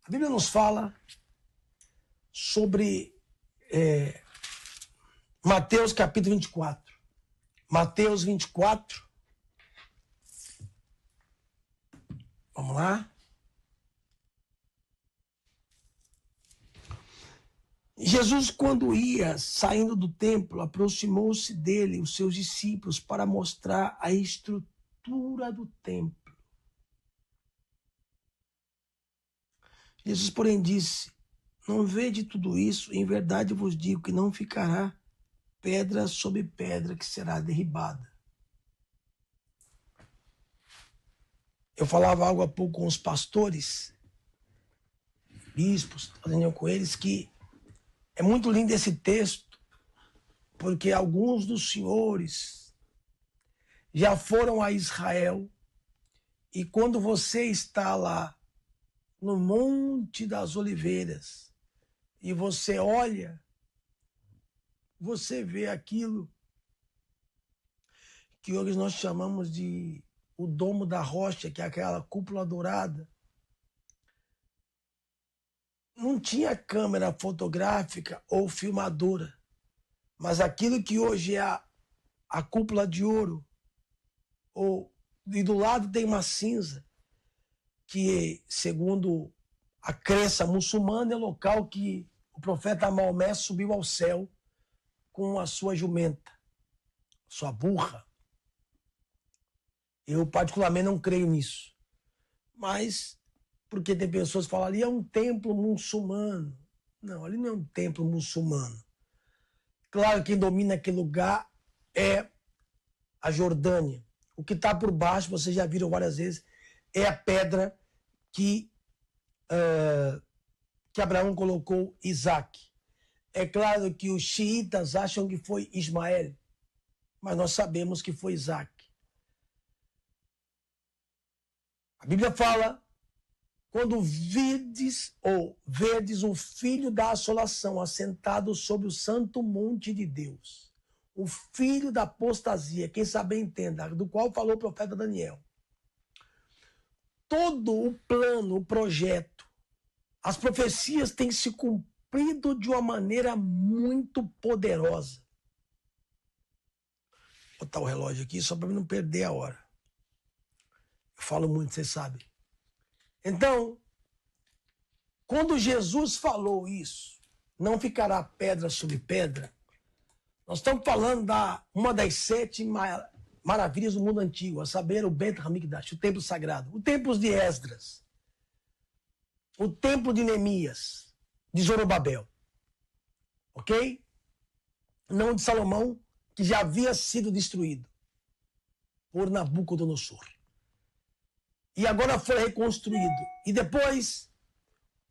A Bíblia nos fala sobre Mateus capítulo 24. Mateus 24. Vamos lá. Jesus, quando ia saindo do templo, aproximou-se dele, os seus discípulos, para mostrar a estrutura do templo. Jesus, porém, disse: não vede tudo isso? Em verdade vos digo que não ficará pedra sobre pedra que será derribada. Eu falava algo há pouco com os pastores, bispos, fazendo com eles, que é muito lindo esse texto, porque alguns dos senhores já foram a Israel, e quando você está lá no Monte das Oliveiras e você olha, você vê aquilo que hoje nós chamamos de o Domo da Rocha, que é aquela cúpula dourada. Não tinha câmera fotográfica ou filmadora, mas aquilo que hoje é a cúpula de ouro, e do lado tem uma cinza, que, segundo a crença muçulmana, é o local que o profeta Maomé subiu ao céu com a sua jumenta, sua burra. Eu, particularmente, não creio nisso. Mas, porque tem pessoas que falam, ali é um templo muçulmano. Não, ali não é um templo muçulmano. Claro que quem domina aquele lugar é a Jordânia. O que está por baixo, vocês já viram várias vezes, é a pedra que Abraão colocou Isaac. É claro que os xiitas acham que foi Ismael, mas nós sabemos que foi Isaac. A Bíblia fala, quando verdes o filho da assolação assentado sobre o santo monte de Deus, o filho da apostasia, quem sabe entenda, do qual falou o profeta Daniel. Todo o plano, o projeto, as profecias têm se cumprido de uma maneira muito poderosa. Vou botar o relógio aqui só para não perder a hora. Eu falo muito, vocês sabem. Então, quando Jesus falou isso, não ficará pedra sobre pedra, nós estamos falando uma das 7 maravilhas do mundo antigo, a saber, o Beit HaMikdash, o templo sagrado, o templo de Esdras, o templo de Neemias, de Zorobabel, ok? Não de Salomão, que já havia sido destruído por Nabucodonosor. E agora foi reconstruído. E depois,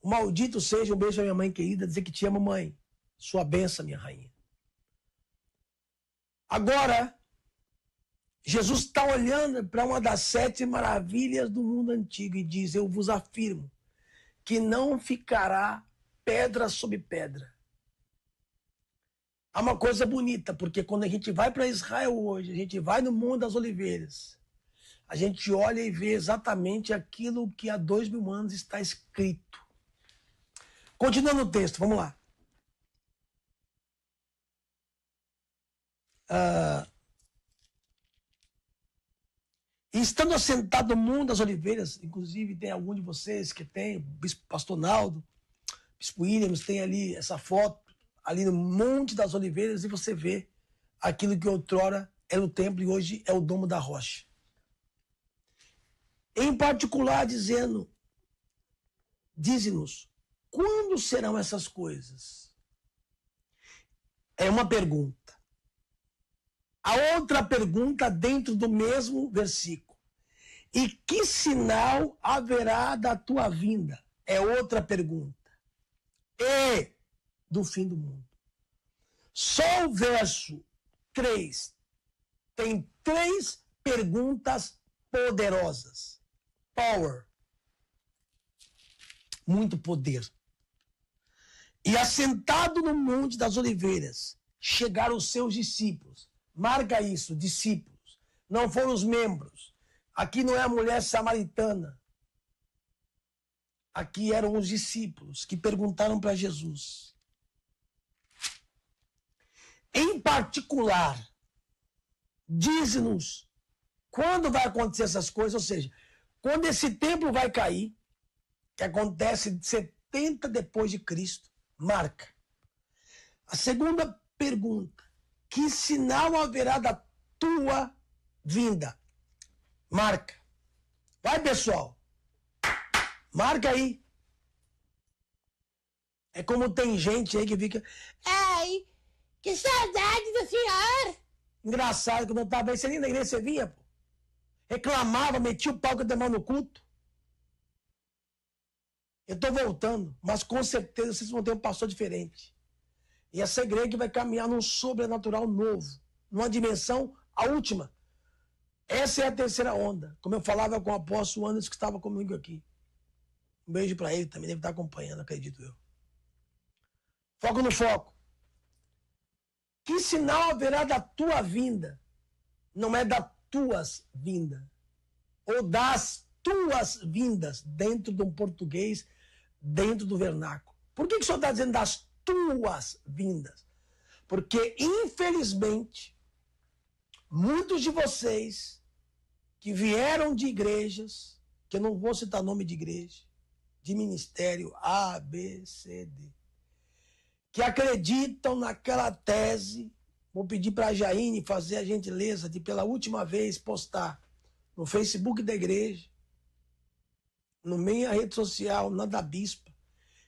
o maldito seja, um beijo à minha mãe querida, dizer que te amo, mãe. Sua bênção, minha rainha. Agora, Jesus está olhando para uma das 7 maravilhas do mundo antigo e diz, eu vos afirmo que não ficará pedra sobre pedra. Há uma coisa bonita, porque quando a gente vai para Israel hoje, a gente vai no Monte das Oliveiras, a gente olha e vê exatamente aquilo que há 2000 anos está escrito. Continuando o texto, vamos lá. Estando assentado no Monte das Oliveiras, inclusive tem algum de vocês que tem, o Bispo Pastor Naldo, Bispo Williams, tem ali essa foto, ali no Monte das Oliveiras, e você vê aquilo que outrora era o templo e hoje é o Domo da Rocha. Em particular, dize-nos, quando serão essas coisas? É uma pergunta. A outra pergunta dentro do mesmo versículo. E que sinal haverá da tua vinda? É outra pergunta. E do fim do mundo. Só o verso 3 tem 3 perguntas poderosas. Power. Muito poder. E assentado no Monte das Oliveiras, chegaram os seus discípulos. Marca isso, discípulos. Não foram os membros. Aqui não é a mulher samaritana. aqui eram os discípulos que perguntaram para Jesus. Em particular, diz-nos quando vai acontecer essas coisas, ou seja, quando esse templo vai cair, que acontece 70 depois de Cristo, marca. A segunda pergunta, que sinal haverá da tua vinda? Marca. Vai, pessoal. Marca aí. É como tem gente aí que fica... Ai, que saudade do senhor. Engraçado, quando eu estava aí, você nem na igreja você vinha, pô. Reclamava, metia o pau que eu demora no culto. Eu estou voltando, mas com certeza vocês vão ter um pastor diferente. E essa igreja vai caminhar num sobrenatural novo, numa dimensão, a última. Essa é a terceira onda, como eu falava com o apóstolo Anderson, que estava comigo aqui. Um beijo para ele, também deve estar acompanhando, acredito eu. Foco no foco. Que sinal haverá da tua vinda? Não é das tuas vindas. Ou das tuas vindas, dentro de um português, dentro do vernáculo. Por que o senhor está dizendo das tuas vindas? Porque, infelizmente, muitos de vocês que vieram de igrejas, que eu não vou citar nome de igreja, de ministério A, B, C, D, que acreditam naquela tese, vou pedir para a Jaine fazer a gentileza de, pela última vez, postar no Facebook da igreja, no minha rede social, na da Bispa,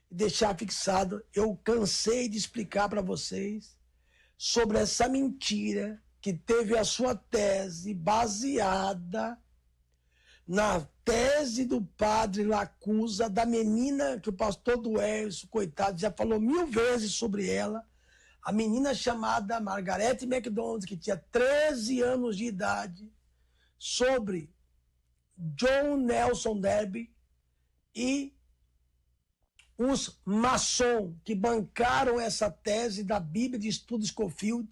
e deixar fixado. Eu cansei de explicar para vocês sobre essa mentira que teve a sua tese baseada na tese do padre Lacusa, da menina que o pastor Duércio, coitado, já falou 1000 vezes sobre ela, a menina chamada Margarete McDonald, que tinha 13 anos de idade, sobre John Nelson Darby e os maçons que bancaram essa tese da Bíblia de Estudo Scofield,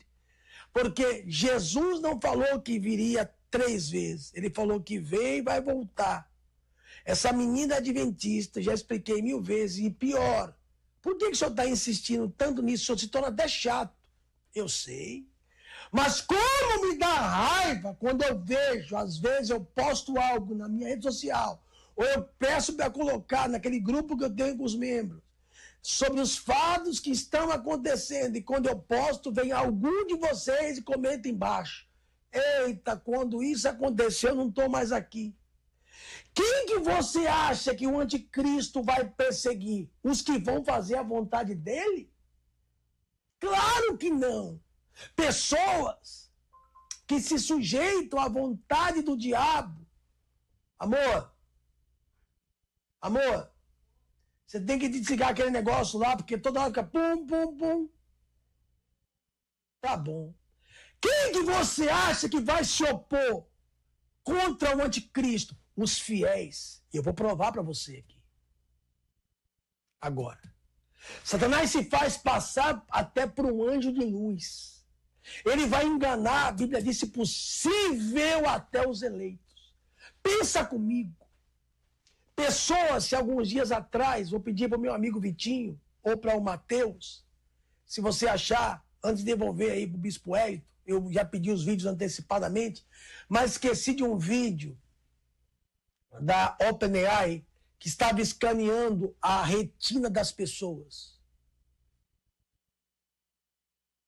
porque Jesus não falou que viria 3 vezes, ele falou que veio e vai voltar. Essa menina adventista, já expliquei 1000 vezes, e pior, por que o senhor está insistindo tanto nisso? O senhor se torna até chato. Eu sei. Mas como me dá raiva quando eu vejo, às vezes eu posto algo na minha rede social, ou eu peço para colocar naquele grupo que eu tenho com os membros, sobre os fatos que estão acontecendo, e quando eu posto, vem algum de vocês e comenta embaixo. Eita, quando isso aconteceu, eu não estou mais aqui. Quem que você acha que o anticristo vai perseguir? Os que vão fazer a vontade dele? Claro que não. Pessoas que se sujeitam à vontade do diabo. Amor, você tem que desligar aquele negócio lá, porque toda hora fica pum, pum, pum. Tá bom. Quem que você acha que vai se opor contra o anticristo? Os fiéis. E eu vou provar para você aqui. Agora. Satanás se faz passar até por um anjo de luz. Ele vai enganar, a Bíblia diz, se possível, até os eleitos. Pensa comigo. Pessoas, se alguns dias atrás, vou pedir para o meu amigo Vitinho, ou para o Mateus, se você achar, antes de devolver aí para o Bispo Hélito, eu já pedi os vídeos antecipadamente, mas esqueci de um vídeo da OpenAI que estava escaneando a retina das pessoas.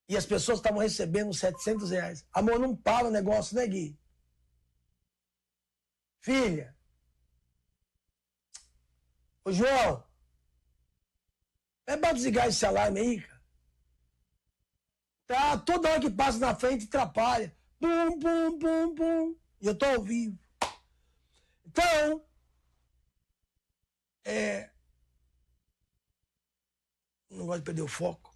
E as pessoas estavam recebendo R$700. Amor, não para o negócio, né, Gui? Filha. Ô, João. É para desligar esse alarme aí, cara. Tá, toda hora que passa na frente atrapalha. Pum, pum, pum, pum. E eu tô ao vivo. Então, não gosto de perder o foco.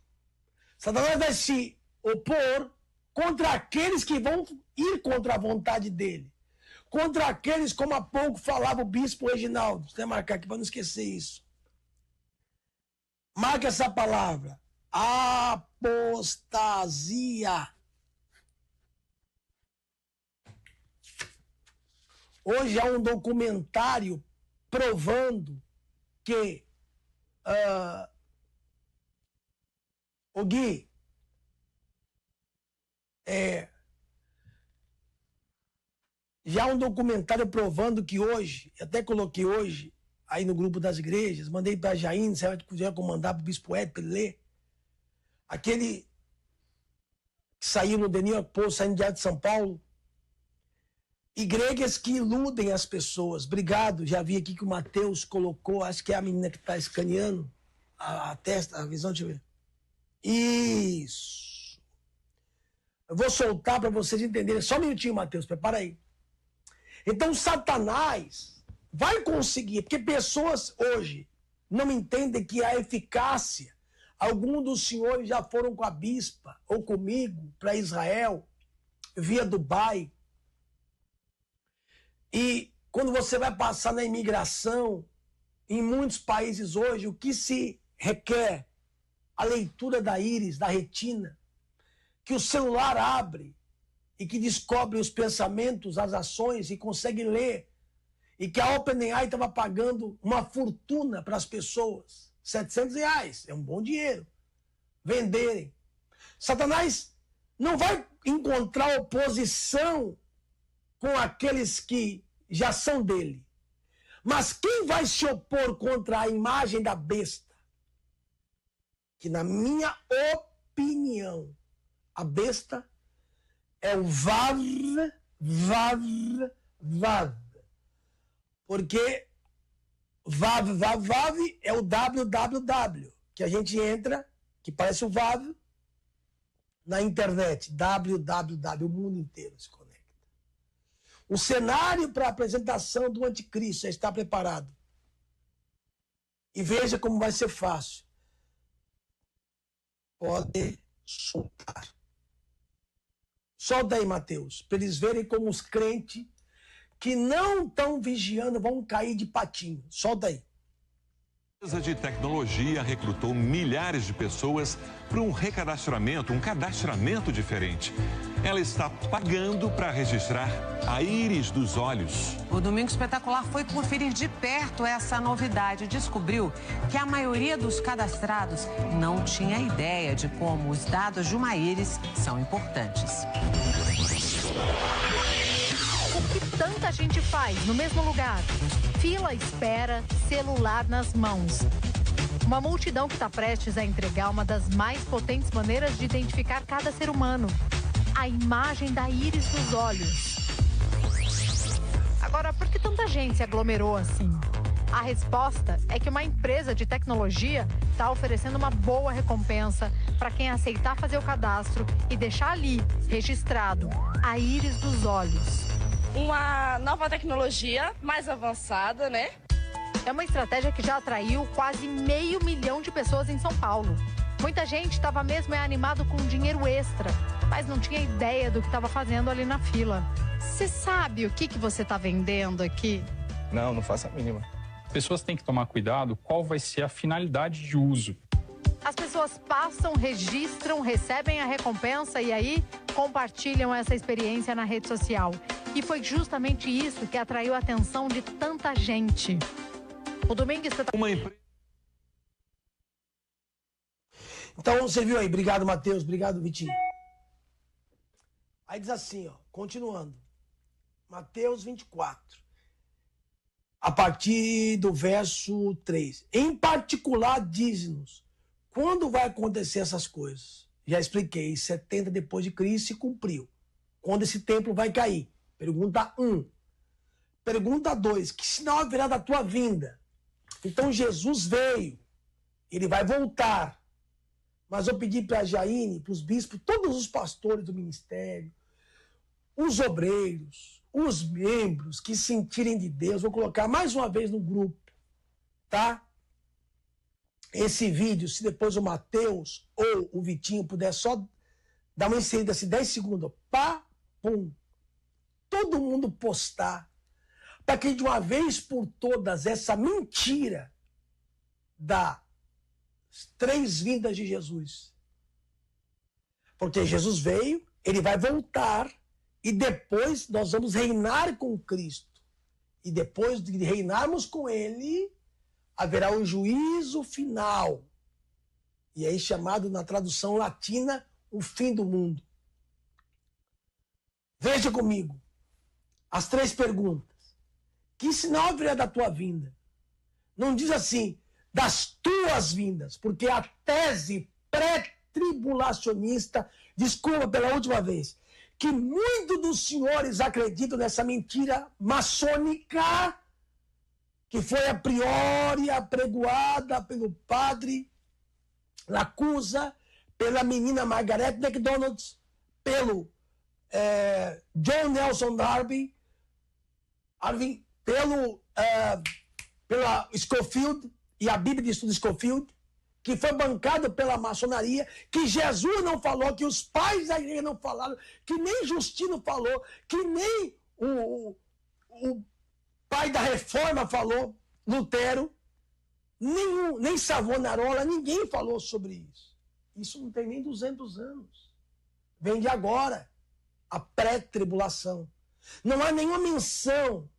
Satanás vai se opor contra aqueles que vão ir contra a vontade dele. Contra aqueles, como há pouco falava o bispo Reginaldo. Deixa eu marcar aqui para não esquecer isso. Marca essa palavra. Apostasia. Hoje há um documentário provando que o Gui, já um documentário provando que hoje, até coloquei hoje aí no grupo das igrejas, mandei para a Jaine, se ela puder mandar para o Bispo Ed para ele ler, aquele que saiu no The New York Post, saindo diário de São Paulo, igrejas que iludem as pessoas. Obrigado, já vi aqui que o Mateus colocou, acho que é a menina que está escaneando a testa, a visão, deixa eu ver. Isso. Eu vou soltar para vocês entenderem. Só um minutinho, Mateus, prepara aí. Então, Satanás vai conseguir, porque pessoas hoje não entendem que a eficácia, alguns dos senhores já foram com a bispa ou comigo para Israel, via Dubai. E quando você vai passar na imigração, em muitos países hoje, o que se requer? A leitura da íris, da retina, que o celular abre e que descobre os pensamentos, as ações e consegue ler. E que a OpenAI estava pagando uma fortuna para as pessoas. R$700 é um bom dinheiro. Venderem. Satanás não vai encontrar oposição com aqueles que já são dele. Mas quem vai se opor contra a imagem da besta? Que, na minha opinião, a besta é o Vav. Porque Vav é o www, que a gente entra, que parece o Vav, na internet. www, o mundo inteiro se conecta. O cenário para a apresentação do anticristo já está preparado. E veja como vai ser fácil. Pode soltar. Solta aí, Mateus, para eles verem como os crentes que não estão vigiando vão cair de patinho. Solta aí. A empresa de tecnologia recrutou milhares de pessoas para um recadastramento, um cadastramento diferente. Ela está pagando para registrar a íris dos olhos. O Domingo Espetacular foi conferir de perto essa novidade e descobriu que a maioria dos cadastrados não tinha ideia de como os dados de uma íris são importantes. O que tanta gente faz no mesmo lugar? Fila, espera, celular nas mãos. Uma multidão que está prestes a entregar uma das mais potentes maneiras de identificar cada ser humano: a imagem da íris dos olhos. Agora, por que tanta gente se aglomerou assim? A resposta é que uma empresa de tecnologia está oferecendo uma boa recompensa para quem aceitar fazer o cadastro e deixar ali, registrado, a íris dos olhos. Uma nova tecnologia mais avançada, né? É uma estratégia que já atraiu quase 500 mil de pessoas em São Paulo. Muita gente estava mesmo animado com dinheiro extra, mas não tinha ideia do que estava fazendo ali na fila. Você sabe o que você está vendendo aqui? Não faço a mínima. Pessoas têm que tomar cuidado qual vai ser a finalidade de uso. As pessoas passam, registram, recebem a recompensa e aí compartilham essa experiência na rede social. E foi justamente isso que atraiu a atenção de tanta gente. O Domingo Espetacular. Então, você viu aí. Obrigado, Mateus. Obrigado, Vitinho. Aí diz assim, ó, continuando. Mateus 24. A partir do verso 3. Em particular, diz-nos, quando vai acontecer essas coisas? Já expliquei, 70 depois de Cristo se cumpriu. Quando esse templo vai cair? Pergunta 1. Pergunta 2. Que sinal haverá da tua vinda? Então Jesus veio. Ele vai voltar. Mas eu pedi para a Jaine, para os bispos, todos os pastores do ministério, os obreiros, os membros que sentirem de Deus, vou colocar mais uma vez no grupo, tá? Esse vídeo, se depois o Mateus ou o Vitinho puder só dar uma inserida assim, 10 segundos, pá, pum. Todo mundo postar, para que de uma vez por todas essa mentira das 3 vindas de Jesus. Porque Jesus veio, ele vai voltar, e depois nós vamos reinar com Cristo. E depois de reinarmos com ele, haverá um juízo final. E aí chamado na tradução latina, o fim do mundo. Veja comigo as 3 perguntas. Que sinal haverá da tua vinda? Não diz assim, das tuas vindas, porque a tese pré-tribulacionista, desculpa pela última vez, que muitos dos senhores acreditam nessa mentira maçônica, que foi a priori apregoada pelo padre Lacusa, pela menina Margaret McDonald, pelo John Nelson Darby, pela Scofield e a Bíblia de Estudo Scofield, que foi bancado pela maçonaria, que Jesus não falou, que os pais da igreja não falaram, que nem Justino falou, que nem o pai da Reforma falou, Lutero, nem Savonarola, ninguém falou sobre isso. Isso não tem nem 200 anos. Vem de agora, a pré-tribulação. Não há nenhuma menção,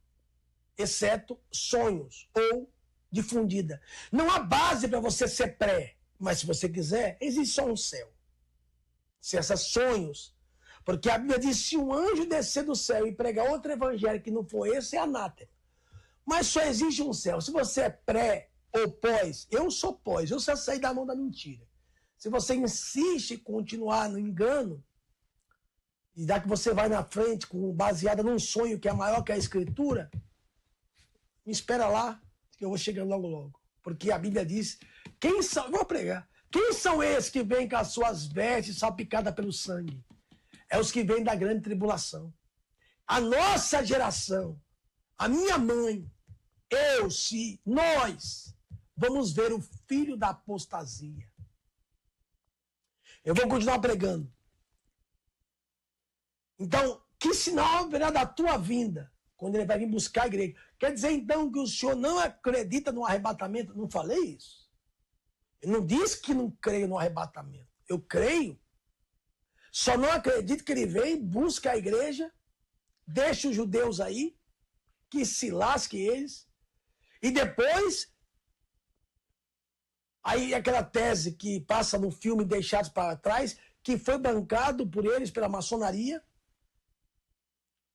exceto sonhos ou difundida. Não há base para você ser pré, mas se você quiser, existe só um céu. Se esses sonhos, porque a Bíblia diz, se um anjo descer do céu e pregar outro evangelho que não for esse, é anátema. Mas só existe um céu. Se você é pré ou pós, eu sou pós, eu só saí da mão da mentira. Se você insiste em continuar no engano, e já que você vai na frente baseada num sonho que é maior que a Escritura, me espera lá, que eu vou chegando logo logo. Porque a Bíblia diz, vou pregar, quem são esses que vêm com as suas vestes salpicadas pelo sangue? É os que vêm da grande tribulação. A nossa geração, a minha mãe, nós vamos ver o filho da apostasia. Eu vou continuar pregando. Então, que sinal haverá da tua vinda? Quando ele vai vir buscar a igreja. Quer dizer, então, que o senhor não acredita no arrebatamento? Não falei isso. Eu não disse que não creio no arrebatamento. Eu creio. Só não acredito que ele vem, busca a igreja, deixa os judeus aí, que se lasque eles, e depois, aí aquela tese que passa no filme Deixados para Trás, que foi bancado por eles, pela maçonaria,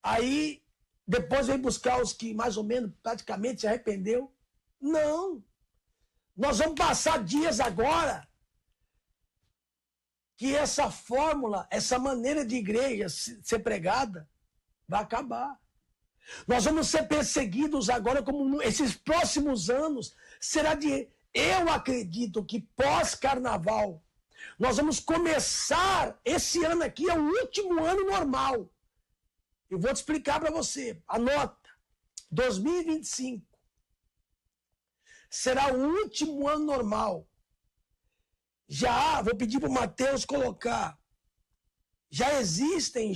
aí depois vem buscar os que mais ou menos praticamente se arrependeu. Não. Nós vamos passar dias agora que essa fórmula, essa maneira de igreja ser pregada vai acabar. Nós vamos ser perseguidos agora, como esses próximos anos será de... Eu acredito que pós-carnaval nós vamos começar, esse ano aqui é o último ano normal. Eu vou te explicar para você. Anota. 2025 será o último ano normal. Já, vou pedir para o Mateus colocar, já existem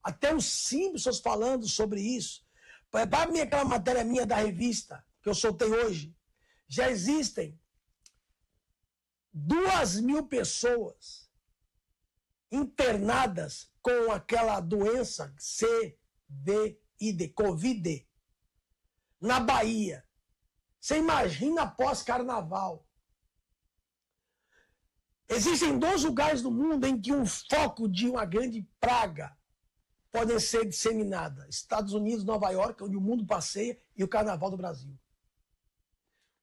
até os Simpsons falando sobre isso. Para mim, aquela matéria minha da revista, que eu soltei hoje, já existem 2.000 pessoas internadas com aquela doença Covid, na Bahia. Você imagina pós-carnaval. Existem 2 lugares no mundo em que um foco de uma grande praga pode ser disseminada. Estados Unidos, Nova York, onde o mundo passeia, e o Carnaval do Brasil.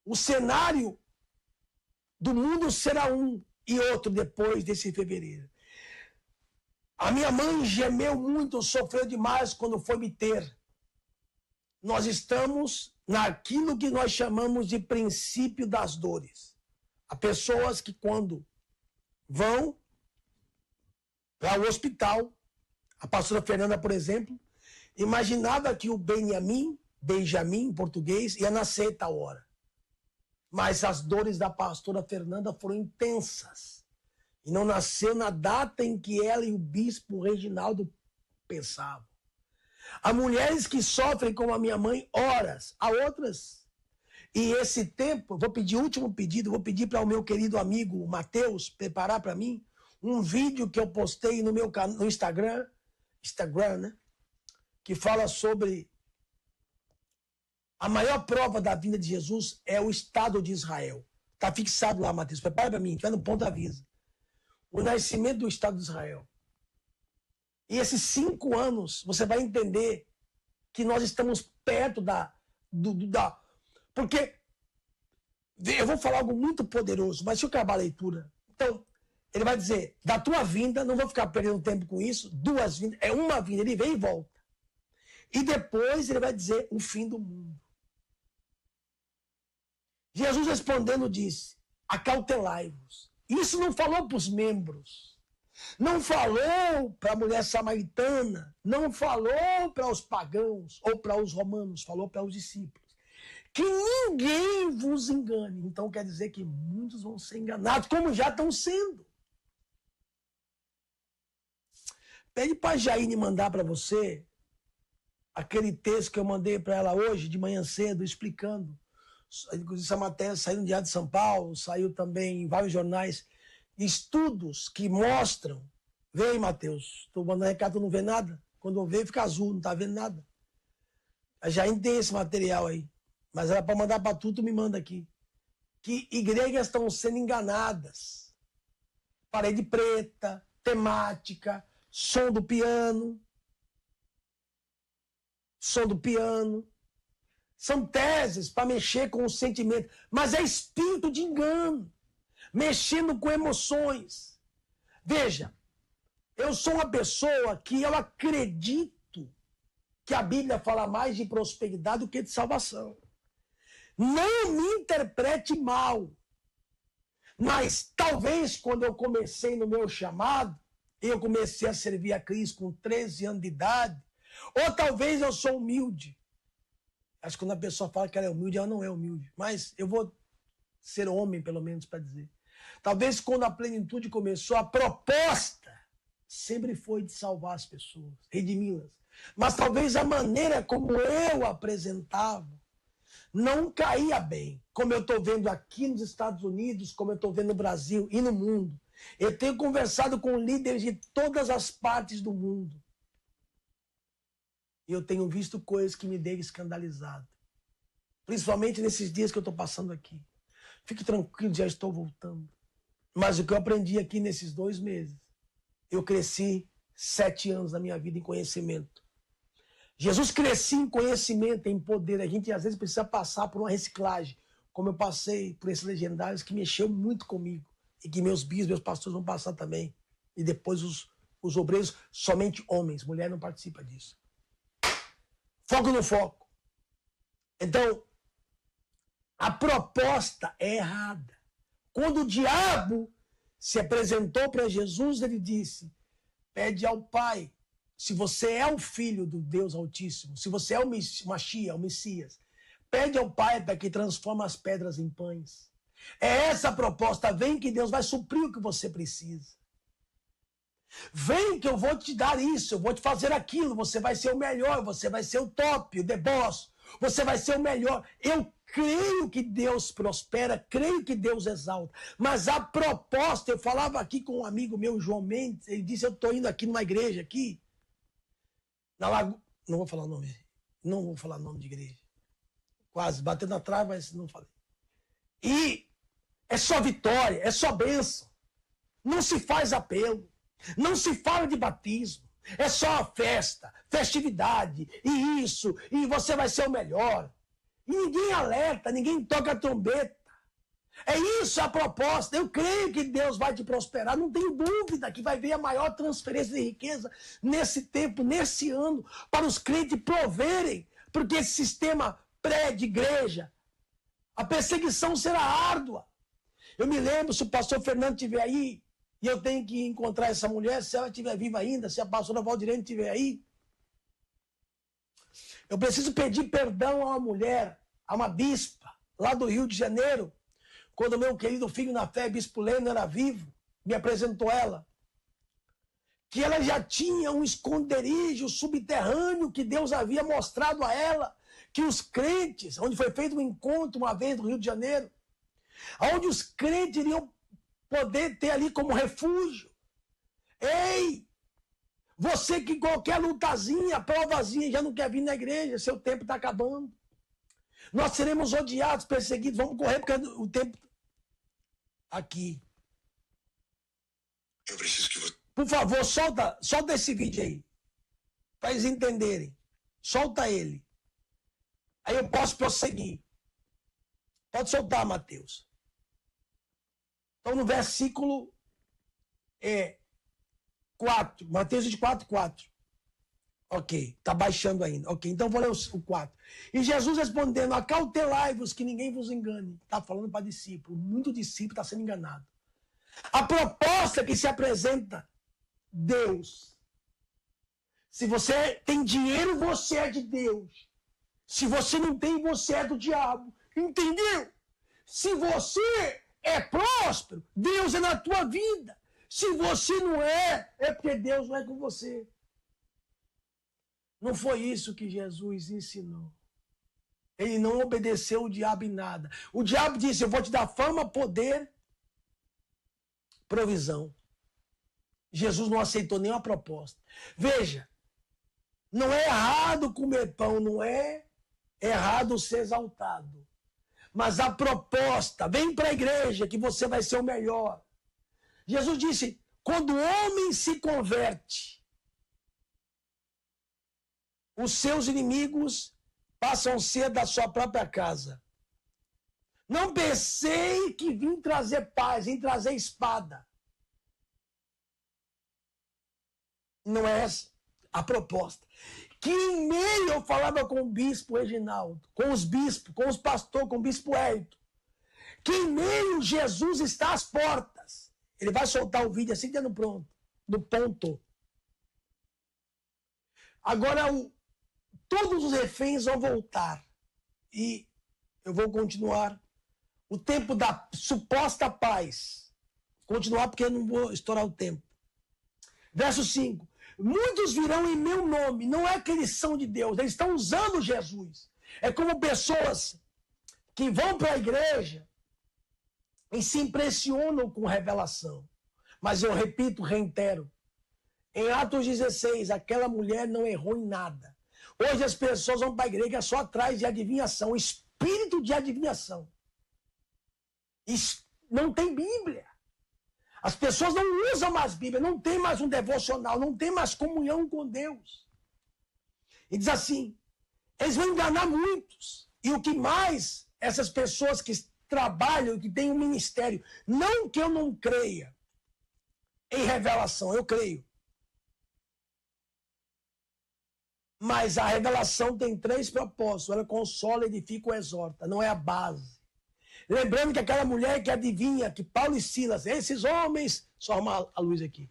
O cenário do mundo será um e outro depois desse fevereiro. A minha mãe gemeu muito, sofreu demais quando foi me ter. Nós estamos naquilo que nós chamamos de princípio das dores. Há pessoas que quando vão para o hospital, a pastora Fernanda, por exemplo, imaginava que o Benjamin em português, ia nascer tal hora. Mas as dores da pastora Fernanda foram intensas. E não nasceu na data em que ela e o bispo Reginaldo pensavam. Há mulheres que sofrem como a minha mãe horas, há outras. E esse tempo, vou pedir o último pedido, vou pedir para o meu querido amigo Mateus preparar para mim um vídeo que eu postei no meu no Instagram, né? Que fala sobre A maior prova da vinda de Jesus é o Estado de Israel. Está fixado lá, Mateus. Prepara para mim, vai no ponto avisa. O nascimento do Estado de Israel. E esses 5 anos, você vai entender que nós estamos perto Porque eu vou falar algo muito poderoso, mas deixa eu acabar a leitura. Então, ele vai dizer, da tua vinda, não vou ficar perdendo tempo com isso, 2 vindas, é uma vinda, ele vem e volta. E depois ele vai dizer o fim do mundo. Jesus respondendo disse, acautelai-vos. Isso não falou para os membros, não falou para a mulher samaritana, não falou para os pagãos ou para os romanos, falou para os discípulos. Que ninguém vos engane. Então quer dizer que muitos vão ser enganados, como já estão sendo. Pede para a Jaine mandar para você aquele texto que eu mandei para ela hoje, de manhã cedo, explicando. Inclusive, essa matéria saiu no Diário de São Paulo, saiu também em vários jornais, estudos que mostram. Vem, Mateus, estou mandando recado, tu não vê nada? Quando eu ver, fica azul, não está vendo nada. A Jaine tem esse material aí, mas era para mandar para tu me manda aqui. Que igrejas estão sendo enganadas. Parede preta, temática, som do piano. Som do piano. São teses para mexer com o sentimento, mas é espírito de engano, mexendo com emoções. Veja, eu sou uma pessoa que eu acredito que a Bíblia fala mais de prosperidade do que de salvação. Não me interprete mal, mas talvez quando eu comecei no meu chamado, eu comecei a servir a Cristo com 13 anos de idade, ou talvez eu sou humilde. Acho que quando a pessoa fala que ela é humilde, ela não é humilde. Mas eu vou ser homem, pelo menos, para dizer. Talvez quando a plenitude começou, a proposta sempre foi de salvar as pessoas, redimi-las. Mas talvez a maneira como eu apresentava não caía bem. Como eu estou vendo aqui nos Estados Unidos, como eu estou vendo no Brasil e no mundo. Eu tenho conversado com líderes de todas as partes do mundo. E eu tenho visto coisas que me deixam escandalizado. Principalmente nesses dias que eu estou passando aqui. Fique tranquilo, já estou voltando. Mas o que eu aprendi aqui nesses 2 meses, eu cresci 7 anos da minha vida em conhecimento. Jesus crescia em conhecimento, em poder. A gente às vezes precisa passar por uma reciclagem, como eu passei por esses legendários que mexeu muito comigo. E que meus bispos, meus pastores vão passar também. E depois os obreiros, somente homens. Mulher não participa disso. Foco no foco. Então, a proposta é errada. Quando o diabo se apresentou para Jesus, ele disse, pede ao Pai, se você é o filho do Deus Altíssimo, se você é o Mashiach, o Messias, pede ao Pai para que transforme as pedras em pães. É essa a proposta. Vem que Deus vai suprir o que você precisa. Vem que eu vou te dar isso, eu vou te fazer aquilo, você vai ser o melhor, você vai ser o top, o the boss, você vai ser o melhor. Eu creio que Deus prospera, creio que Deus exalta, mas a proposta, eu falava aqui com um amigo meu, João Mendes, ele disse, eu estou indo aqui numa igreja aqui, na Lagoa, não vou falar nome de igreja, quase, batendo na trave, mas não falei. E é só vitória, é só bênção, não se faz apelo. Não se fala de batismo, é só festa, festividade, e isso, e você vai ser o melhor. E ninguém alerta, ninguém toca a trombeta. É isso a proposta. Eu creio que Deus vai te prosperar, não tenho dúvida que vai ver a maior transferência de riqueza nesse tempo, nesse ano, para os crentes proverem, porque esse sistema pré-de igreja, a perseguição será árdua. Eu me lembro, se o pastor Fernando estiver aí, e eu tenho que encontrar essa mulher, se ela estiver viva ainda, se a pastora Valdirene estiver aí. Eu preciso pedir perdão a uma mulher, a uma bispa, lá do Rio de Janeiro, quando meu querido filho na fé, Bispo Leno, era vivo, me apresentou ela. Que ela já tinha um esconderijo subterrâneo que Deus havia mostrado a ela, que os crentes, onde foi feito um encontro uma vez no Rio de Janeiro, onde os crentes iriam poder ter ali como refúgio. Ei, você que qualquer lutazinha, provazinha, já não quer vir na igreja, seu tempo está acabando. Nós seremos odiados, perseguidos. Vamos correr porque o tempo... Aqui. Eu preciso que você... Por favor, solta esse vídeo aí. Para eles entenderem. Solta ele. Aí eu posso prosseguir. Pode soltar, Mateus. Então, no versículo 4. Mateus 24, 4. Ok, está baixando ainda. Ok, então vou ler o 4. E Jesus respondendo, acautelai-vos que ninguém vos engane. Está falando para discípulo. Muito discípulo está sendo enganado. A proposta que se apresenta, Deus. Se você tem dinheiro, você é de Deus. Se você não tem, você é do diabo. Entendeu? Se você é próspero, Deus é na tua vida. Se você não é, é porque Deus não é com você. Não foi isso que Jesus ensinou. Ele não obedeceu o diabo em nada. O diabo disse, eu vou te dar fama, poder, provisão. Jesus não aceitou nenhuma proposta. Veja, não é errado comer pão, não é errado ser exaltado. Mas a proposta, vem para a igreja que você vai ser o melhor. Jesus disse, quando o homem se converte, os seus inimigos passam a ser da sua própria casa. Não pensei que vim trazer paz, vim trazer espada. Não é essa a proposta. Que em meio eu falava com o bispo Reginaldo, com os bispos, com os pastores, com o bispo Hélito, que em meio Jesus está às portas. Ele vai soltar o vídeo assim, tendo pronto, do ponto. Agora, todos os reféns vão voltar. E eu vou continuar o tempo da suposta paz. Continuar porque eu não vou estourar o tempo. Verso 5. Muitos virão em meu nome. Não é que eles são de Deus. Eles estão usando Jesus. É como pessoas que vão para a igreja e se impressionam com revelação. Mas eu repito, reitero. Em Atos 16, aquela mulher não errou em nada. Hoje as pessoas vão para a igreja só atrás de adivinhação. Espírito de adivinhação. Não tem Bíblia. As pessoas não usam mais Bíblia, não tem mais um devocional, não tem mais comunhão com Deus. E diz assim, eles vão enganar muitos. E o que mais essas pessoas que trabalham, que têm um ministério, não que eu não creia em revelação, eu creio. Mas a revelação tem 3 propósitos. Ela consola, edifica ou exorta, não é a base. Lembrando que aquela mulher que adivinha, que Paulo e Silas, esses homens, só arrumar a luz aqui,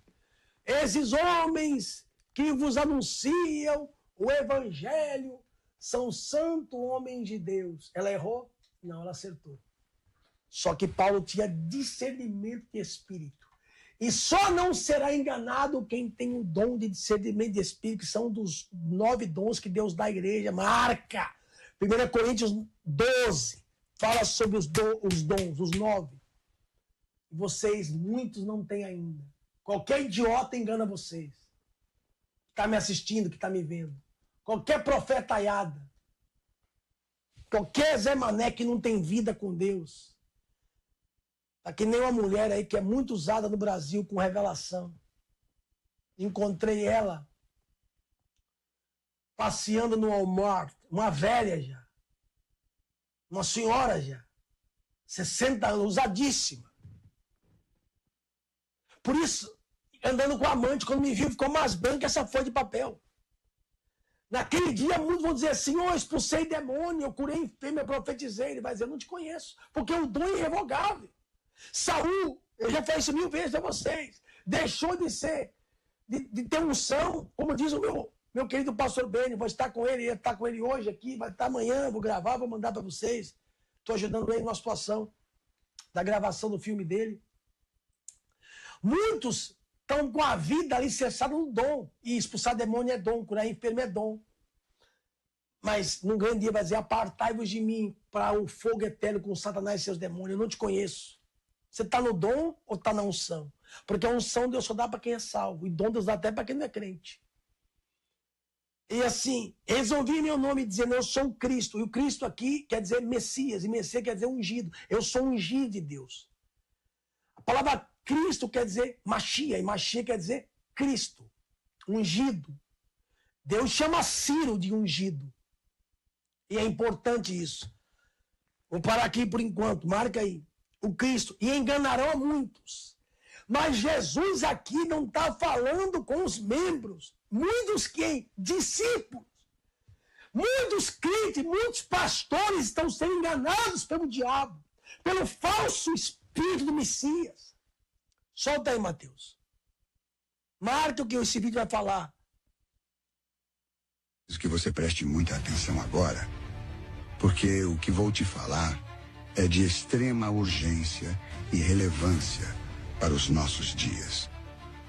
esses homens que vos anunciam o evangelho são santos homens de Deus. Ela errou? Não, ela acertou. Só que Paulo tinha discernimento de espírito. E só não será enganado quem tem o dom de discernimento de espírito, que são dos 9 dons que Deus dá à igreja. Marca! 1 Coríntios 12. Fala sobre os dons, os 9. Vocês, muitos não têm ainda. Qualquer idiota engana vocês. Que está me assistindo, que está me vendo. Qualquer profetaiada. Qualquer Zé Mané que não tem vida com Deus. Está que nem uma mulher aí que é muito usada no Brasil com revelação. Encontrei ela passeando no Walmart. Uma velha já. Uma senhora já, 60 anos, usadíssima. Por isso, andando com a amante, quando me viu, ficou mais branca que essa folha de papel. Naquele dia, muitos vão dizer assim, eu expulsei demônio, eu curei enfermo, eu profetizei. Ele vai dizer, eu não te conheço, porque o dom é irrevogável. Saul, eu já falei isso 1000 vezes para vocês, deixou de ser, de ter unção, como diz o meu querido pastor Beni, vou estar com ele, ia estar com ele hoje aqui, vai estar amanhã, vou gravar, vou mandar para vocês. Estou ajudando ele na situação da gravação do filme dele. Muitos estão com a vida alicerçada no dom. E expulsar demônio é dom, curar enfermo é dom. Mas num grande dia vai dizer, apartai-vos de mim para o fogo eterno com Satanás e seus demônios. Eu não te conheço. Você está no dom ou está na unção? Porque a unção Deus só dá para quem é salvo. E dom Deus dá até para quem não é crente. E assim, resolvi meu nome dizendo eu sou o Cristo. E o Cristo aqui quer dizer Messias, e Messias quer dizer ungido. Eu sou ungido de Deus. A palavra Cristo quer dizer Machia, e Machia quer dizer Cristo, ungido. Deus chama Ciro de ungido. E é importante isso. Vou parar aqui por enquanto, marca aí. O Cristo. E enganarão a muitos. Mas Jesus aqui não está falando com os membros. Muitos quem? Discípulos. Muitos crentes, muitos pastores estão sendo enganados pelo diabo, pelo falso espírito do Messias. Solta aí, Mateus. Marca o que esse vídeo vai falar. Que você preste muita atenção agora, porque o que vou te falar é de extrema urgência e relevância para os nossos dias.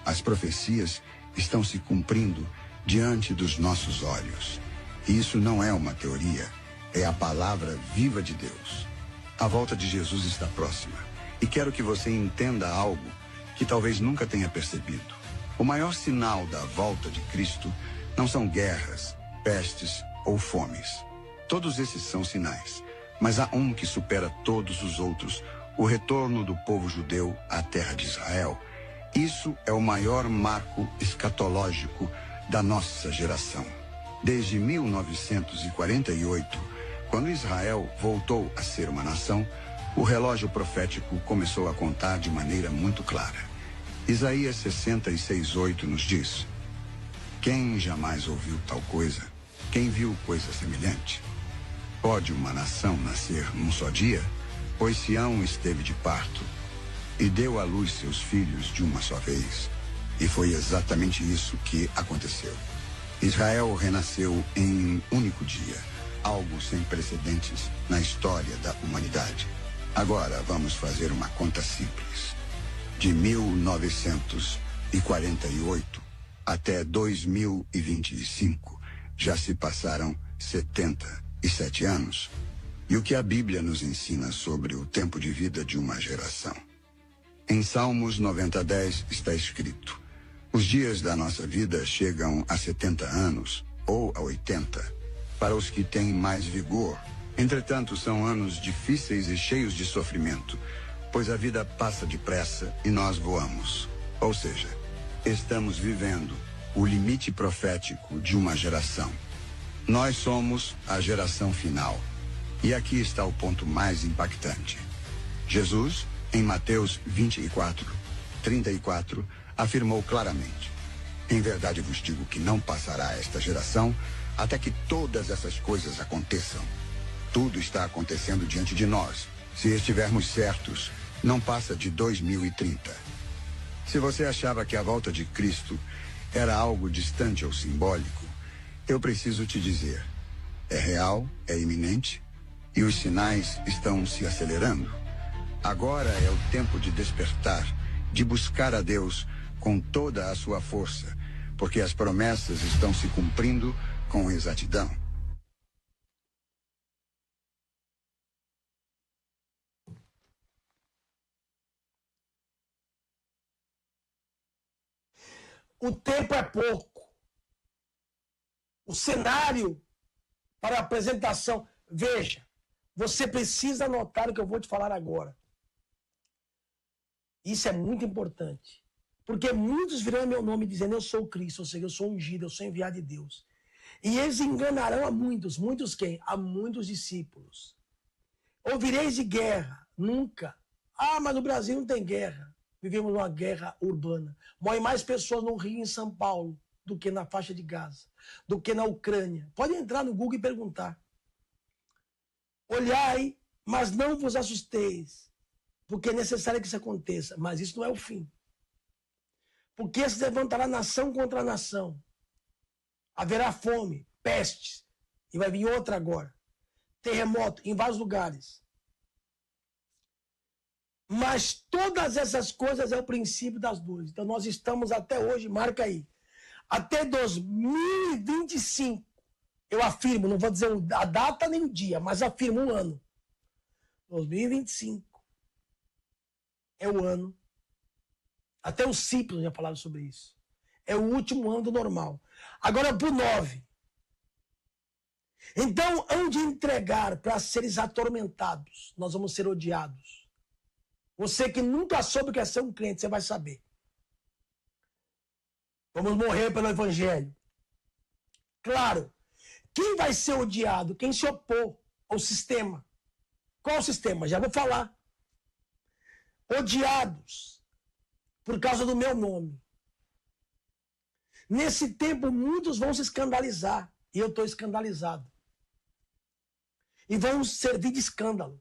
As profecias estão se cumprindo diante dos nossos olhos. E isso não é uma teoria, é a palavra viva de Deus. A volta de Jesus está próxima. E quero que você entenda algo que talvez nunca tenha percebido. O maior sinal da volta de Cristo não são guerras, pestes ou fomes. Todos esses são sinais. Mas há um que supera todos os outros, o retorno do povo judeu à terra de Israel. Isso é o maior marco escatológico da nossa geração. Desde 1948, quando Israel voltou a ser uma nação, o relógio profético começou a contar de maneira muito clara. Isaías 66:8 nos diz: quem jamais ouviu tal coisa? Quem viu coisa semelhante? Pode uma nação nascer num só dia? Pois Sião esteve de parto e deu à luz seus filhos de uma só vez. E foi exatamente isso que aconteceu. Israel renasceu em um único dia, algo sem precedentes na história da humanidade. Agora vamos fazer uma conta simples. De 1948 até 2025, já se passaram 77 anos. E o que a Bíblia nos ensina sobre o tempo de vida de uma geração? Em Salmos 90:10 está escrito: os dias da nossa vida chegam a 70 anos ou a 80, para os que têm mais vigor. Entretanto, são anos difíceis e cheios de sofrimento, pois a vida passa depressa e nós voamos. Ou seja, estamos vivendo o limite profético de uma geração. Nós somos a geração final. E aqui está o ponto mais impactante. Jesus, em Mateus 24:34, afirmou claramente: em verdade vos digo que não passará esta geração até que todas essas coisas aconteçam. Tudo está acontecendo diante de nós. Se estivermos certos, não passa de 2030. Se você achava que a volta de Cristo era algo distante ou simbólico, eu preciso te dizer: é real, é iminente, e os sinais estão se acelerando. Agora é o tempo de despertar, de buscar a Deus com toda a sua força, porque as promessas estão se cumprindo com exatidão. O tempo é pouco. O cenário para a apresentação. Veja, você precisa anotar o que eu vou te falar agora. Isso é muito importante. Porque muitos virão em meu nome dizendo: eu sou o Cristo, ou seja, eu sou ungido, eu sou enviado de Deus. E eles enganarão a muitos. Muitos quem? A muitos discípulos. Ouvireis de guerra? Nunca. Ah, mas no Brasil não tem guerra. Vivemos uma guerra urbana. Morrem mais pessoas no Rio e em São Paulo do que na faixa de Gaza, do que na Ucrânia. Pode entrar no Google e perguntar. Olhai, mas não vos assusteis, porque é necessário que isso aconteça. Mas isso não é o fim. Porque se levantará nação contra nação. Haverá fome, pestes, e vai vir outra agora. Terremoto em vários lugares. Mas todas essas coisas é o princípio das dores. Então nós estamos até hoje, marca aí, até 2025, eu afirmo, não vou dizer a data nem o dia, mas afirmo um ano. 2025 é o ano, até o Cipro já falaram sobre isso. É o último ano do normal. Agora pro 9, Então, hão de entregar para seres atormentados. Nós vamos ser odiados. Você que nunca soube o que é ser um crente, você vai saber. Vamos morrer pelo evangelho. Claro, quem vai ser odiado? Quem se opor ao sistema. Qual o sistema? Já vou falar. Odiados por causa do meu nome. Nesse tempo, muitos vão se escandalizar. E eu estou escandalizado. E vão servir de escândalo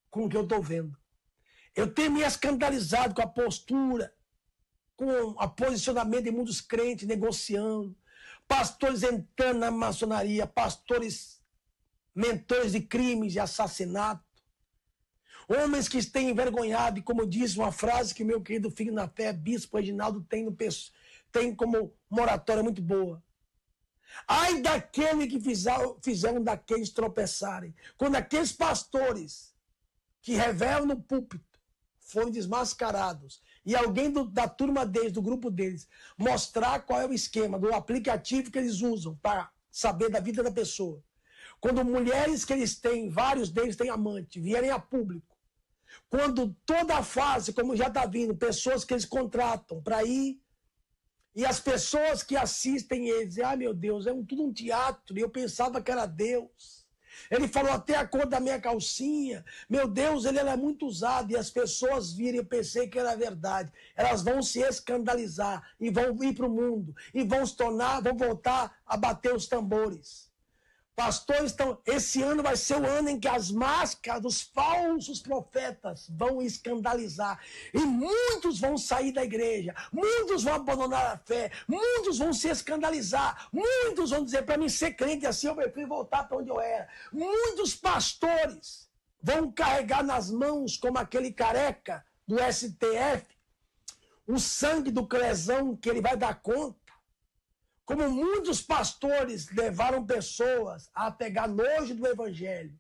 com o que eu estou vendo. Eu tenho me escandalizado com a postura, com o posicionamento de muitos crentes negociando, pastores entrando na maçonaria, pastores mentores de crimes e assassinato, homens que têm envergonhado, e como disse uma frase que meu querido filho na fé, bispo Reginaldo, tem como moratória muito boa. Ai daquele que fizeram daqueles tropeçarem. Quando aqueles pastores que revelam no púlpito foram desmascarados e alguém da turma deles, do grupo deles, mostrar qual é o esquema do aplicativo que eles usam para saber da vida da pessoa. Quando mulheres que eles têm, vários deles têm amante, vierem a público. Quando toda a fase, como já está vindo, pessoas que eles contratam para ir, e as pessoas que assistem eles dizem, ah, meu Deus, é tudo um teatro, e eu pensava que era Deus. Ele falou até a cor da minha calcinha. Meu Deus, ele era muito usado. E as pessoas viram, eu pensei que era verdade. Elas vão se escandalizar e vão ir para o mundo. E vão se tornar, vão voltar a bater os tambores. Pastores, esse ano vai ser o ano em que as máscaras dos falsos profetas vão escandalizar. E muitos vão sair da igreja. Muitos vão abandonar a fé. Muitos vão se escandalizar. Muitos vão dizer, para mim ser crente assim, eu prefiro voltar para onde eu era. Muitos pastores vão carregar nas mãos, como aquele careca do STF, o sangue do Clesão que ele vai dar conta. Como muitos pastores levaram pessoas a pegar nojo do evangelho.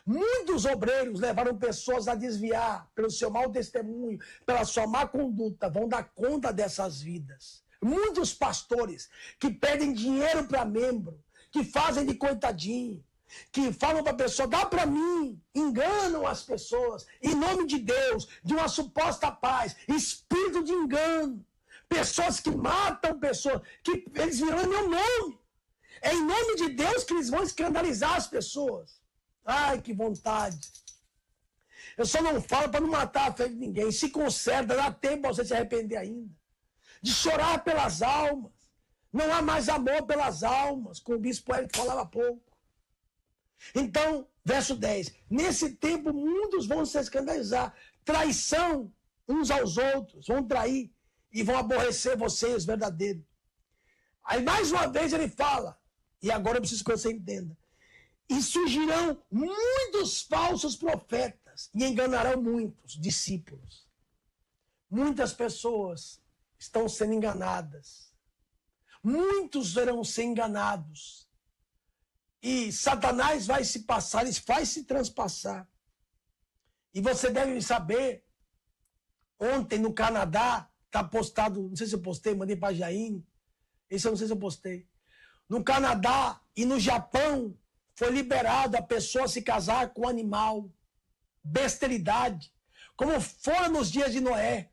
Muitos obreiros levaram pessoas a desviar pelo seu mau testemunho, pela sua má conduta, vão dar conta dessas vidas. Muitos pastores que pedem dinheiro para membro, que fazem de coitadinho, que falam para a pessoa, dá para mim, enganam as pessoas, em nome de Deus, de uma suposta paz, espírito de engano. Pessoas que matam pessoas, que eles viram meu nome. É em nome de Deus que eles vão escandalizar as pessoas. Ai, que vontade. Eu só não falo para não matar a fé de ninguém. Se conserta, dá tempo para você se arrepender ainda. De chorar pelas almas. Não há mais amor pelas almas, como o bispo Hélio falava há pouco. Então, verso 10. Nesse tempo, muitos vão se escandalizar. Traição uns aos outros, vão trair. E vão aborrecer vocês, verdadeiro. Aí mais uma vez ele fala, e agora eu preciso que você entenda. E surgirão muitos falsos profetas e enganarão muitos discípulos. Muitas pessoas estão sendo enganadas. Muitos irão ser enganados. E Satanás vai se passar, ele vai se transpassar. E você deve saber, ontem no Canadá, está postado, não sei se eu postei, mandei para a Jaine. Esse eu não sei se eu postei. No Canadá e no Japão, foi liberado a pessoa se casar com um animal. Besteridade. Como foi nos dias de Noé.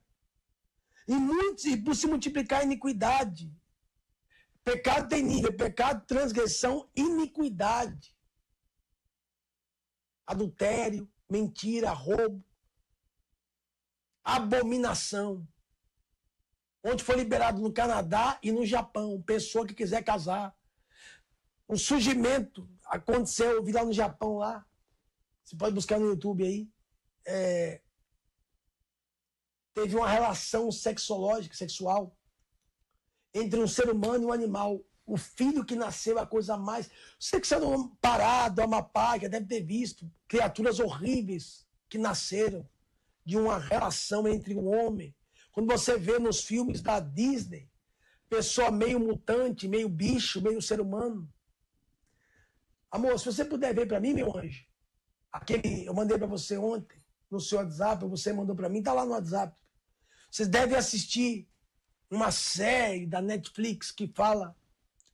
E por se multiplicar a iniquidade. Pecado tem nível. Pecado, transgressão, iniquidade. Adultério, mentira, roubo. Abominação. Onde foi liberado no Canadá e no Japão. Pessoa que quiser casar. Um surgimento aconteceu, eu vi lá no Japão, lá. Você pode buscar no YouTube aí. Teve uma relação sexual entre um ser humano e um animal. O filho que nasceu é a coisa mais... Você que saiu parado, Amapá, que deve ter visto criaturas horríveis que nasceram de uma relação entre um homem. Quando você vê nos filmes da Disney, pessoa meio mutante, meio bicho, meio ser humano. Amor, se você puder ver para mim, meu anjo, aquele eu mandei para você ontem, no seu WhatsApp, você mandou para mim, tá lá no WhatsApp. Vocês devem assistir uma série da Netflix que fala,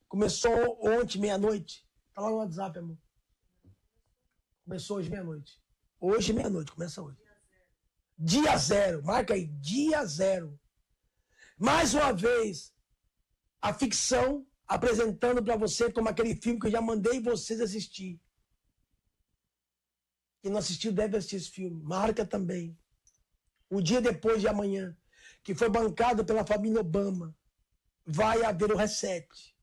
começou ontem, meia-noite, tá lá no WhatsApp, amor. Começou hoje meia-noite. Hoje meia-noite, começa hoje. Dia zero, marca aí, dia zero. Mais uma vez, a ficção apresentando para você como aquele filme que eu já mandei vocês assistir. Quem não assistiu deve assistir esse filme. Marca também. O dia depois de amanhã, que foi bancado pela família Obama, vai haver o reset.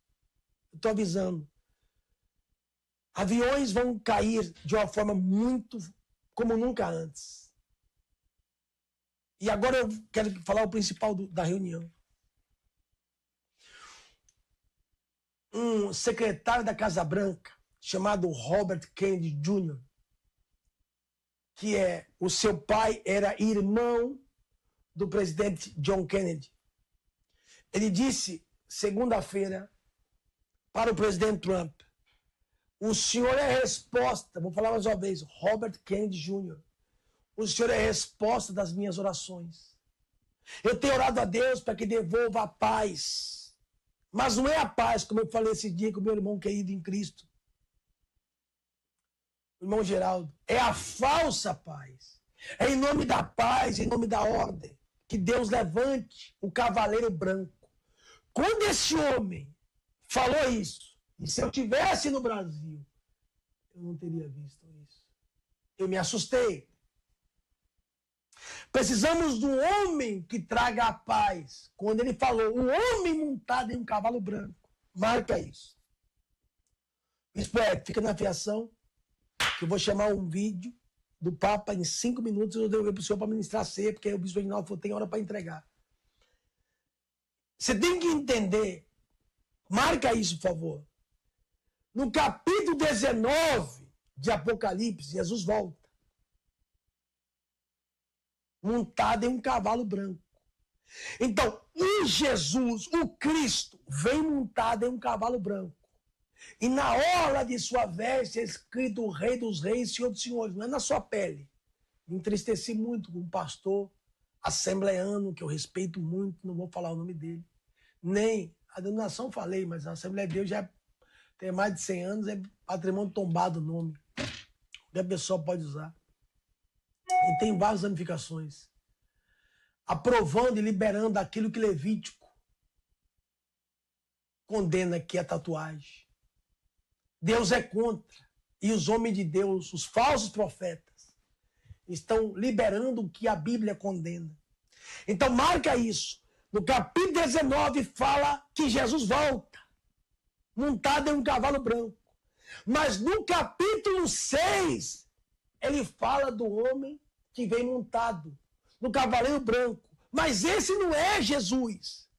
Eu estou avisando. Aviões vão cair de uma forma muito como nunca antes. E agora eu quero falar o principal da reunião. Um secretário da Casa Branca, chamado Robert Kennedy Jr., que o seu pai era irmão do presidente John Kennedy. Ele disse, segunda-feira, para o presidente Trump, o senhor é a resposta, vou falar mais uma vez, Robert Kennedy Jr., o senhor é a resposta das minhas orações. Eu tenho orado a Deus para que devolva a paz. Mas não é a paz, como eu falei esse dia com o meu irmão querido em Cristo. O irmão Geraldo. É a falsa paz. É em nome da paz, em nome da ordem, que Deus levante o cavaleiro branco. Quando esse homem falou isso, e se eu tivesse no Brasil, eu não teria visto isso. Eu me assustei. Precisamos de um homem que traga a paz. Quando ele falou, um homem montado em um cavalo branco. Marca isso. Espera, fica na fiação, que eu vou chamar um vídeo do Papa em 5 minutos. Eu devolver para o senhor para ministrar a ceia, porque o bispo Reginaldo falou, tem hora para entregar. Você tem que entender, marca isso, por favor. No capítulo 19 de Apocalipse, Jesus volta. Montado em um cavalo branco. Então, o Jesus, o Cristo, vem montado em um cavalo branco. E na orla de sua veste é escrito o Rei dos Reis, Senhor dos Senhores. Não é na sua pele. Me entristeci muito com um pastor assembleano, que eu respeito muito, não vou falar o nome dele. Nem a denominação falei, mas a Assembleia de Deus já tem mais de 100 anos, é patrimônio tombado o nome. Qualquer pessoa pode usar. E tem várias ramificações. Aprovando e liberando aquilo que Levítico condena, que é a tatuagem. Deus é contra. E os homens de Deus, os falsos profetas, estão liberando o que a Bíblia condena. Então marca isso. No capítulo 19 fala que Jesus volta, montado em um cavalo branco. Mas no capítulo 6, ele fala do homem que vem montado no cavaleiro branco. Mas esse não é Jesus.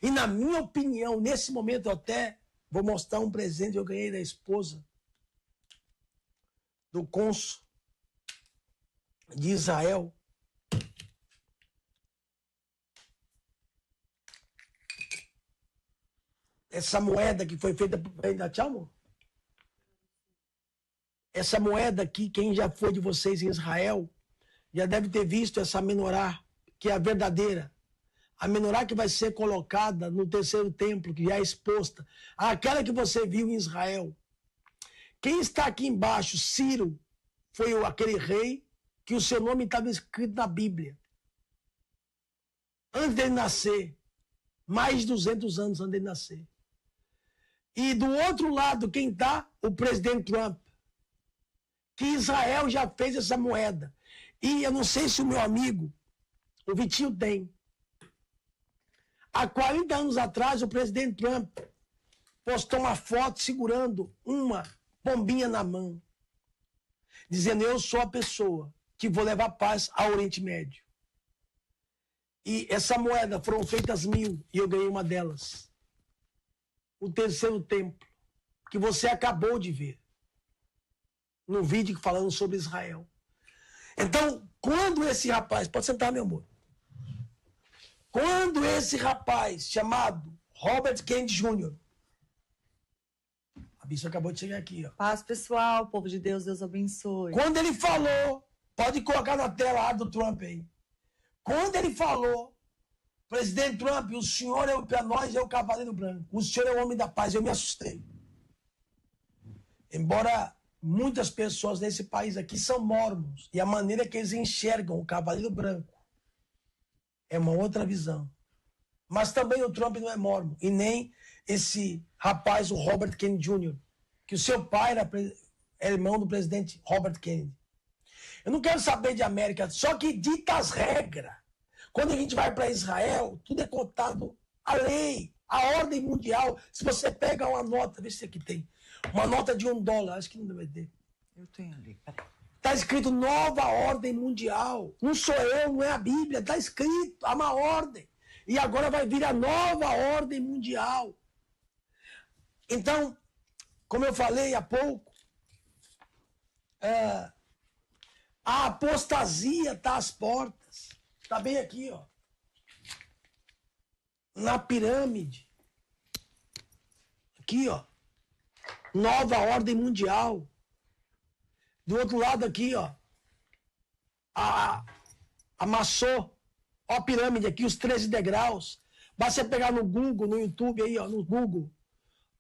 E na minha opinião, nesse momento eu até vou mostrar um presente que eu ganhei da esposa do cônsul de Israel. Essa moeda que foi feita por... Ainda tchau, amor? Essa moeda aqui, quem já foi de vocês em Israel, já deve ter visto essa menorá, que é a verdadeira. A menorá que vai ser colocada no terceiro templo, que já é exposta. Aquela que você viu em Israel. Quem está aqui embaixo, Ciro, foi aquele rei que o seu nome estava escrito na Bíblia. Antes dele nascer. Mais de 200 anos antes dele nascer. E do outro lado, quem está? O presidente Trump. Que Israel já fez essa moeda. E eu não sei se o meu amigo, o Vitinho, tem. Há 40 anos atrás, o presidente Trump postou uma foto segurando uma bombinha na mão, dizendo, eu sou a pessoa que vou levar paz ao Oriente Médio. E essa moeda foram feitas 1000 e eu ganhei uma delas. O terceiro templo, que você acabou de ver no vídeo falando sobre Israel. Então, quando esse rapaz... Pode sentar, meu amor. Quando esse rapaz, chamado Robert Kennedy Jr., a bicha acabou de chegar aqui, ó. Paz, pessoal, povo de Deus, Deus abençoe. Quando ele falou, pode colocar na tela a do Trump aí. Quando ele falou, presidente Trump, o senhor para nós é o cavaleiro branco, o senhor é o homem da paz, eu me assustei. Embora muitas pessoas nesse país aqui são mormons. E a maneira que eles enxergam o Cavaleiro Branco é uma outra visão. Mas também o Trump não é mormon. E nem esse rapaz, o Robert Kennedy Jr., que o seu pai era irmão do presidente Robert Kennedy. Eu não quero saber de América, só que dita as regras. Quando a gente vai para Israel, tudo é cotado a lei, a ordem mundial. Se você pega uma nota, vê se aqui tem, uma nota de $1, acho que não deve ter. Eu tenho ali, peraí. Está escrito nova ordem mundial. Não sou eu, não é a Bíblia, está escrito, há uma ordem. E agora vai vir a nova ordem mundial. Então, como eu falei há pouco, a apostasia está às portas. Está bem aqui, ó. Na pirâmide. Aqui, ó. Nova ordem mundial. Do outro lado aqui, ó. Amassou. Ó a pirâmide aqui, os 13 degraus. Basta você pegar no Google, no YouTube aí, ó, no Google.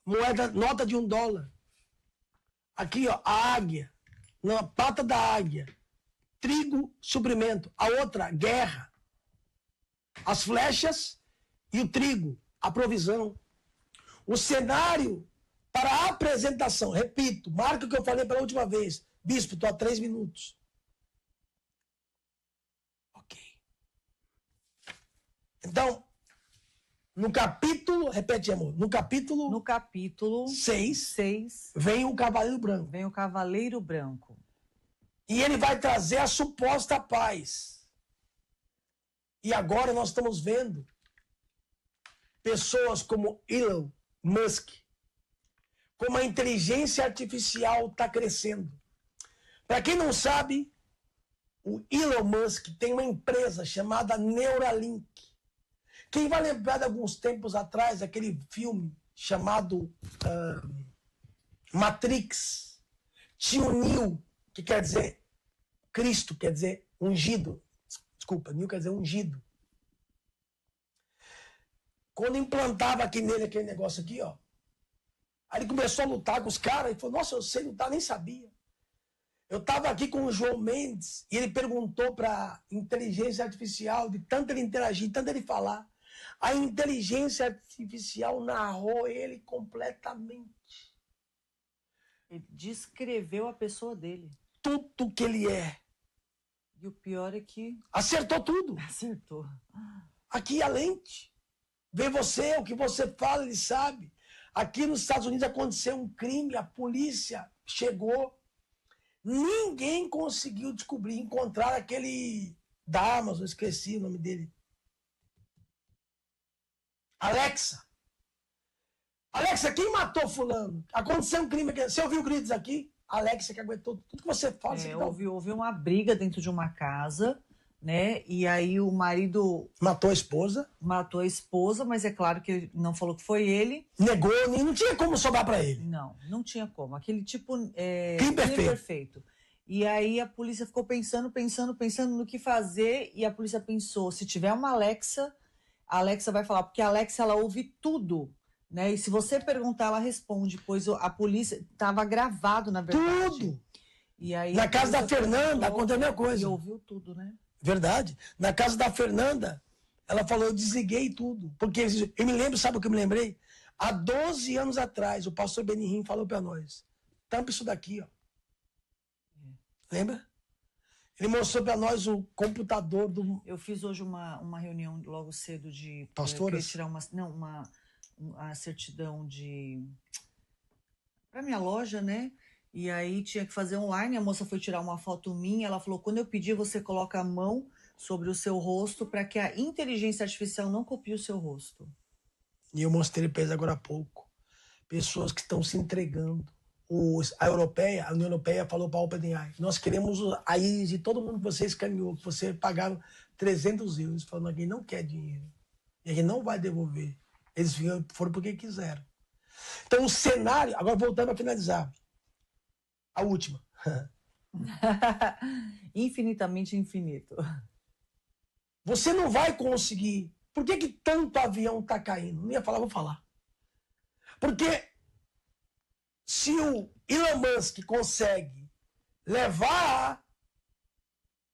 Moeda, nota de $1. Aqui, ó, a águia. Na pata da águia. Trigo, suprimento. A outra, guerra. As flechas e o trigo, a provisão. O cenário para a apresentação. Repito, marca o que eu falei pela última vez. Bispo, estou há 3 minutos. Ok. Então, no capítulo, repete, amor, no capítulo 6, vem o Cavaleiro Branco. Vem o Cavaleiro Branco. E ele vai trazer a suposta paz. E agora nós estamos vendo pessoas como Elon Musk, como a inteligência artificial está crescendo. Para quem não sabe, o Elon Musk tem uma empresa chamada Neuralink. Quem vai lembrar de alguns tempos atrás, aquele filme chamado Matrix, tinha o Neo, que quer dizer Cristo, quer dizer ungido. Desculpa, Neo quer dizer ungido. Quando implantava aqui nele aquele negócio aqui, ó, aí ele começou a lutar com os caras e falou, nossa, eu sei lutar, nem sabia. Eu estava aqui com o João Mendes e ele perguntou para a inteligência artificial, de tanto ele interagir, tanto ele falar, a inteligência artificial narrou ele completamente. Ele descreveu a pessoa dele. Tudo que ele é. E o pior é que... Acertou tudo. Acertou. Aqui a lente. Vê você, o que você fala, ele sabe. Aqui nos Estados Unidos aconteceu um crime, a polícia chegou. Ninguém conseguiu descobrir, encontrar aquele da Amazon, esqueci o nome dele. Alexa. Alexa, quem matou fulano? Aconteceu um crime aqui. Você ouviu gritos aqui? Alexa que aguentou tudo que você fala. Houve uma briga dentro de uma casa, né? E aí o marido... Matou a esposa. Matou a esposa, mas é claro que não falou que foi ele. Negou, não tinha como sobrar pra ele. Não tinha como. Aquele tipo... crime perfeito. E aí a polícia ficou pensando no que fazer. E a polícia pensou, se tiver uma Alexa, a Alexa vai falar. Porque a Alexa, ela ouve tudo. Né? E se você perguntar, ela responde, pois a polícia estava gravado, na verdade. Tudo! E aí, na casa da Fernanda, aconteceu a mesma coisa. E ouviu tudo, né? Verdade. Na casa da Fernanda, ela falou, eu desliguei tudo. Porque eu me lembro, sabe o que eu me lembrei? Há 12 anos atrás, o pastor Benihim falou para nós, tampa isso daqui, ó. Lembra? Ele mostrou para nós o computador do... Eu fiz hoje uma reunião logo cedo de... Pastoras? Eu queria tirar uma certidão para minha loja, né? E aí tinha que fazer online, a moça foi tirar uma foto minha, ela falou, quando eu pedir, você coloca a mão sobre o seu rosto para que a inteligência artificial não copie o seu rosto. E eu mostrei para eles agora há pouco, pessoas que estão se entregando. A União Europeia falou para a OpenAI, nós queremos a íris de todo mundo que você escaneou, que você pagaram 300 euros, falando que não quer dinheiro, e a gente não vai devolver. Eles foram porque quiseram. Então o cenário, agora voltando a finalizar, a última. Infinitamente infinito. Você não vai conseguir. Por que tanto avião está caindo? Não ia falar, vou falar. Porque Se o Elon Musk consegue levar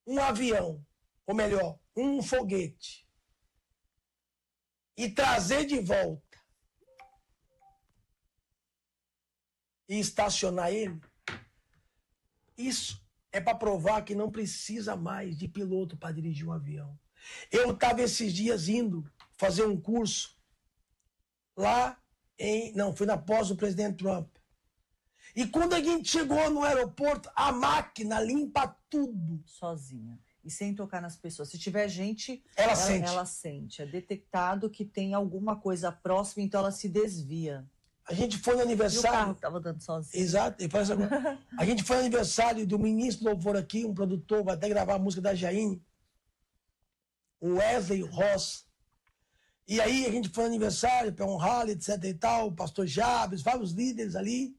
um avião, ou melhor, um foguete, e trazer de volta e estacionar ele, isso é para provar que não precisa mais de piloto para dirigir um avião. Eu estava esses dias indo fazer um curso lá fui na pós do presidente Trump. E quando a gente chegou no aeroporto, a máquina limpa tudo. Sozinha. E sem tocar nas pessoas. Se tiver gente, ela sente. Ela sente. É detectado que tem alguma coisa próxima, então ela se desvia. A gente foi no aniversário... E o carro estava andando sozinho. Exato. A gente foi no aniversário do ministro do louvor aqui, um produtor, vai até gravar a música da Jaine, o Wesley Ross. E aí a gente foi no aniversário para honrar, etc e tal, o pastor Jabes, vários líderes ali.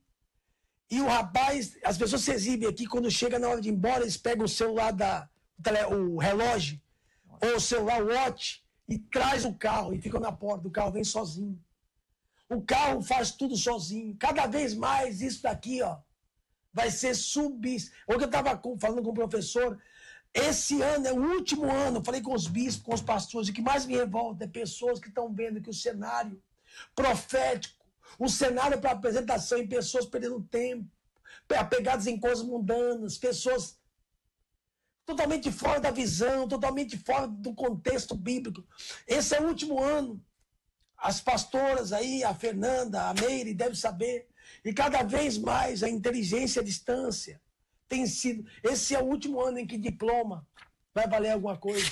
E o rapaz, as pessoas se exibem aqui, quando chega na hora de ir embora, eles pegam o celular, o relógio, ou o celular, o watch, e traz o carro, e ficam na porta, o carro vem sozinho. O carro faz tudo sozinho. Cada vez mais isso daqui, ó, vai ser Hoje eu estava falando com o professor, esse ano é o último ano, eu falei com os bispos, com os pastores, o que mais me revolta é pessoas que estão vendo que o cenário profético, o cenário para apresentação em pessoas perdendo tempo, apegadas em coisas mundanas, pessoas totalmente fora da visão, totalmente fora do contexto bíblico. Esse é o último ano. As pastoras aí, a Fernanda, a Meire, devem saber. E cada vez mais a inteligência à distância tem sido... Esse é o último ano em que diploma vai valer alguma coisa.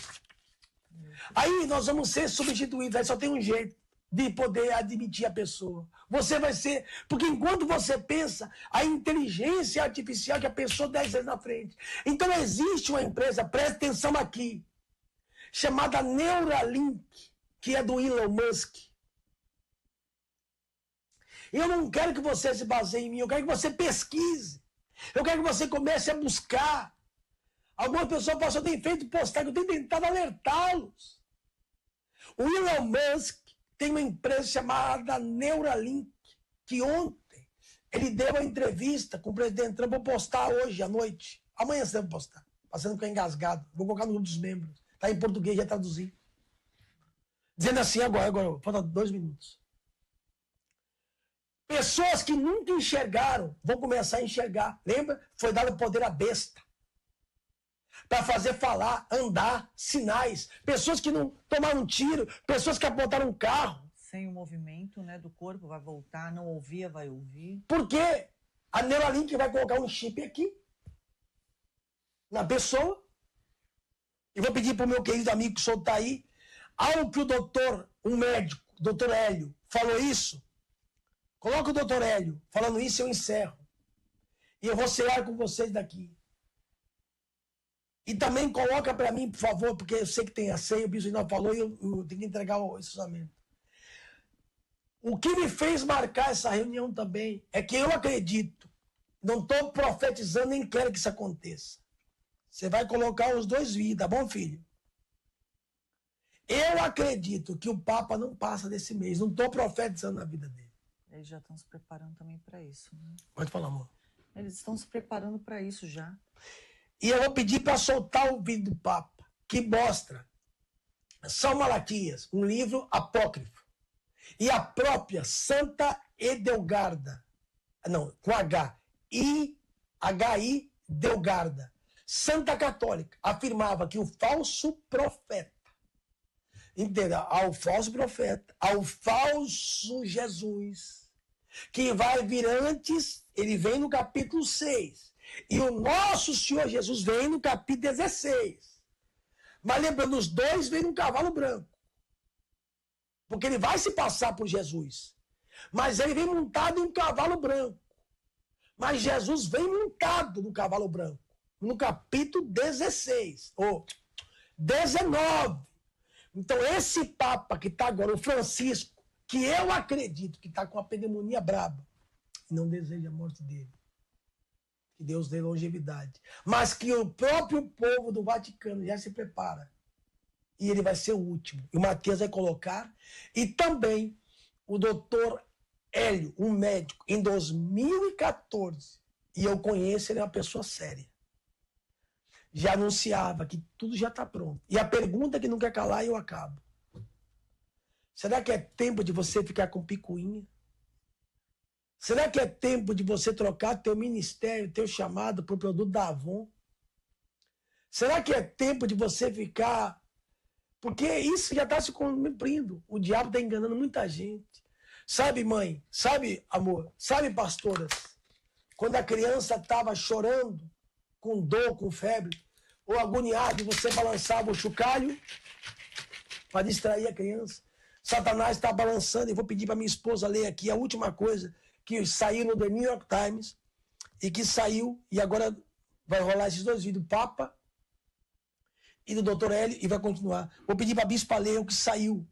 Aí nós vamos ser substituídos. Aí só tem um jeito de poder admitir a pessoa. Você vai ser... Porque enquanto você pensa, a inteligência artificial que a pessoa 10 vezes na frente. Então existe uma empresa, presta atenção aqui, chamada Neuralink, que é do Elon Musk. Eu não quero que você se baseie em mim, eu quero que você pesquise. Eu quero que você comece a buscar. Algumas pessoas falam, eu tenho feito postagem, eu tenho tentado alertá-los. O Elon Musk tem uma empresa chamada Neuralink, que ontem ele deu uma entrevista com o presidente Trump. Vou postar hoje à noite. Amanhã você deve postar. Passando ficar engasgado. Vou colocar no grupo dos membros. Está em português, já traduzi. Dizendo assim agora, falta 2 minutos. Pessoas que nunca enxergaram vão começar a enxergar. Lembra? Foi dado poder à besta. Para fazer falar, andar, sinais. Pessoas que não tomaram tiro, pessoas que apontaram um carro. Sem o movimento, né, do corpo, vai voltar, não ouvia, vai ouvir. Por quê? A Neuralink vai colocar um chip aqui, na pessoa. E vou pedir para o meu querido amigo que soltar aí. Ao que um médico, o doutor Hélio, falou isso, coloca o doutor Hélio falando isso, eu encerro. E eu vou cear com vocês daqui. E também coloca para mim, por favor, porque eu sei que tem a ceia, o bispo não falou e eu tenho que entregar esse orçamento. O que me fez marcar essa reunião também é que eu acredito, não estou profetizando nem quero que isso aconteça. Você vai colocar os 2 vídeos, tá bom, filho? Eu acredito que o Papa não passa desse mês, não estou profetizando na vida dele. Eles já estão se preparando também para isso, né? Pode falar, amor. Eles estão se preparando para isso já. E eu vou pedir para soltar o vídeo do Papa, que mostra São Malaquias, um livro apócrifo. E a própria Santa Edelgarda, com H-I Delgarda, Santa Católica, afirmava que o falso profeta, entenda, ao falso profeta, ao falso Jesus, que vai vir antes, ele vem no capítulo 6. E o nosso Senhor Jesus vem no capítulo 16. Mas lembrando, os 2 vêm num cavalo branco. Porque ele vai se passar por Jesus. Mas ele vem montado em um cavalo branco. Mas Jesus vem montado no cavalo branco. No capítulo 16. Ou 19. Então esse Papa que está agora, o Francisco, que eu acredito que está com a pneumonia braba, não deseja a morte dele. Que Deus dê longevidade. Mas que o próprio povo do Vaticano já se prepara. E ele vai ser o último. E o Matias vai colocar. E também o doutor Hélio, um médico, em 2014, e eu conheço, ele é uma pessoa séria, já anunciava que tudo já está pronto. E a pergunta que não quer calar, eu acabo. Será que é tempo de você ficar com picuinha? Será que é tempo de você trocar teu ministério, teu chamado por produto da Avon? Será que é tempo de você ficar... Porque isso já está se cumprindo. O diabo está enganando muita gente. Sabe, mãe? Sabe, amor? Sabe, pastoras? Quando a criança estava chorando, com dor, com febre, ou agoniado, você balançava o chocalho para distrair a criança. Satanás está balançando, e vou pedir para minha esposa ler aqui a última coisa que saiu no The New York Times, e que saiu, e agora vai rolar esses 2 vídeos, do Papa e do Dr. Hélio, e vai continuar. Vou pedir para a Bispa ler o que saiu,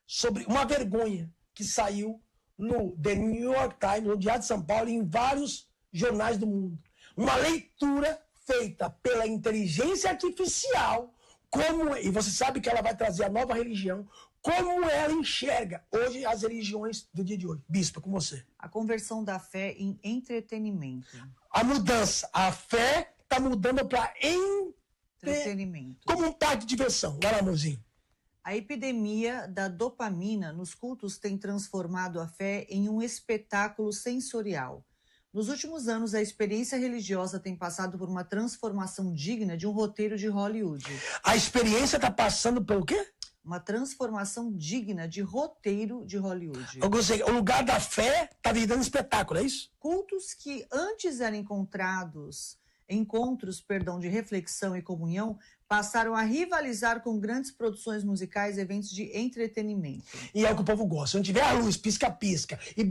sobre uma vergonha que saiu no The New York Times, no Diário de São Paulo, e em vários jornais do mundo. Uma leitura feita pela inteligência artificial, e você sabe que ela vai trazer a nova religião, como ela enxerga hoje as religiões do dia de hoje. Bispa, com você. A conversão da fé em entretenimento. A mudança. A fé está mudando para Entretenimento. Como um parque de diversão. Vai lá, amorzinho. A epidemia da dopamina nos cultos tem transformado a fé em um espetáculo sensorial. Nos últimos anos, a experiência religiosa tem passado por uma transformação digna de um roteiro de Hollywood. A experiência está passando pelo quê? Uma transformação digna de roteiro de Hollywood. Eu gostei. O lugar da fé está virando espetáculo, é isso? Cultos que antes eram encontros de reflexão e comunhão, passaram a rivalizar com grandes produções musicais e eventos de entretenimento. E é o que o povo gosta. Se não tiver a luz, pisca-pisca, e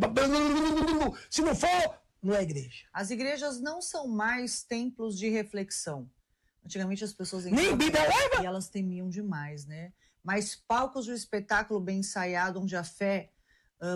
se não for, não é igreja. As igrejas não são mais templos de reflexão. Antigamente as pessoas nem Bíblia leva, e elas temiam demais, né? Mas palcos de um espetáculo bem ensaiado, onde a fé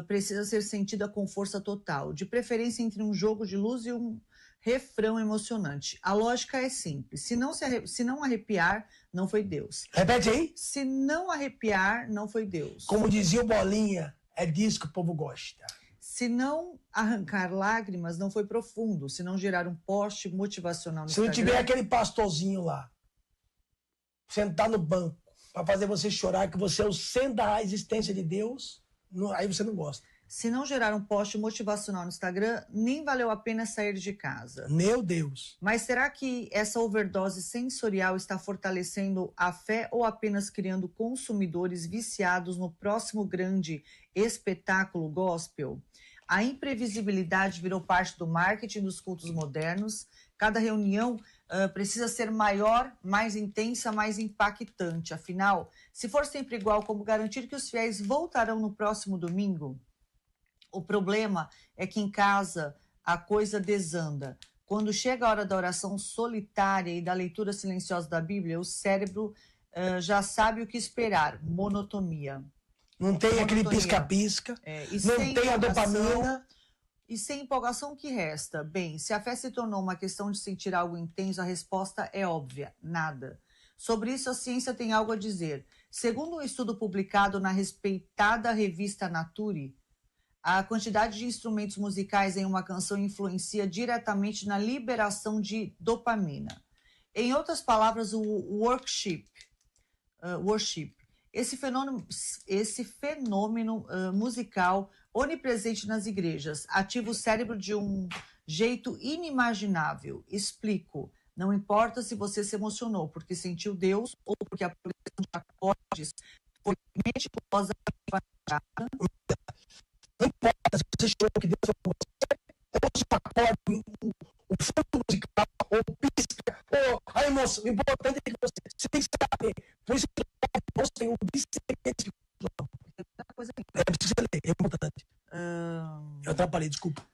precisa ser sentida com força total, de preferência entre um jogo de luz e um refrão emocionante. A lógica é simples. Se não arrepiar, não foi Deus. Repete aí. Se não arrepiar, não foi Deus. Como dizia o Bolinha, é disso que o povo gosta. Se não arrancar lágrimas, não foi profundo. Se não gerar um post motivacional no Instagram... Se não tiver aquele pastorzinho lá, sentar no banco, para fazer você chorar que você é o centro da existência de Deus, aí você não gosta. Se não gerar um post motivacional no Instagram, nem valeu a pena sair de casa. Meu Deus. Mas será que essa overdose sensorial está fortalecendo a fé ou apenas criando consumidores viciados no próximo grande espetáculo gospel? A imprevisibilidade virou parte do marketing dos cultos modernos. Cada reunião precisa ser maior, mais intensa, mais impactante. Afinal, se for sempre igual, como garantir que os fiéis voltarão no próximo domingo? O problema é que em casa a coisa desanda. Quando chega a hora da oração solitária e da leitura silenciosa da Bíblia, o cérebro já sabe o que esperar. Monotonia. Não tem aquele pisca-pisca, não tem a dopamina. E sem empolgação, o que resta? Bem, se a fé se tornou uma questão de sentir algo intenso, a resposta é óbvia: nada. Sobre isso, a ciência tem algo a dizer. Segundo um estudo publicado na respeitada revista Nature, a quantidade de instrumentos musicais em uma canção influencia diretamente na liberação de dopamina. Em outras palavras, o worship. Esse fenômeno musical onipresente nas igrejas ativa o cérebro de um jeito inimaginável. Explico. Não importa se você se emocionou porque sentiu Deus ou porque a progressão de acordes foi meticulosamente planejada. Não importa se você chorou que Deus foi com você, ou se o acorde, o fundo musical, ou pisca, ou a emoção. O importante é que você tem que saber. Por isso que você tem um discernimento de precisa ler, é importante. Eu atrapalhei, desculpa.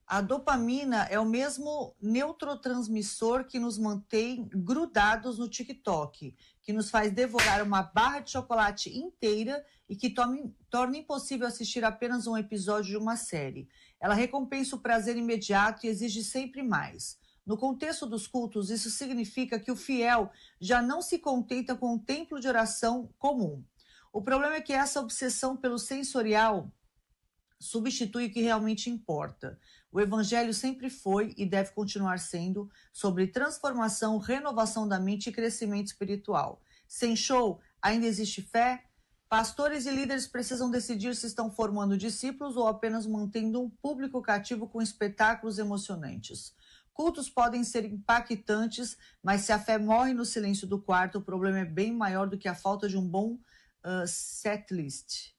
A dopamina é o mesmo neurotransmissor que nos mantém grudados no TikTok, que nos faz devorar uma barra de chocolate inteira e que torna impossível assistir apenas um episódio de uma série. Ela recompensa o prazer imediato e exige sempre mais. No contexto dos cultos, isso significa que o fiel já não se contenta com um templo de oração comum. O problema é que essa obsessão pelo sensorial substitui o que realmente importa. O evangelho sempre foi e deve continuar sendo sobre transformação, renovação da mente e crescimento espiritual. Sem show, ainda existe fé? Pastores e líderes precisam decidir se estão formando discípulos ou apenas mantendo um público cativo com espetáculos emocionantes. Cultos podem ser impactantes, mas se a fé morre no silêncio do quarto, o problema é bem maior do que a falta de um bom setlist.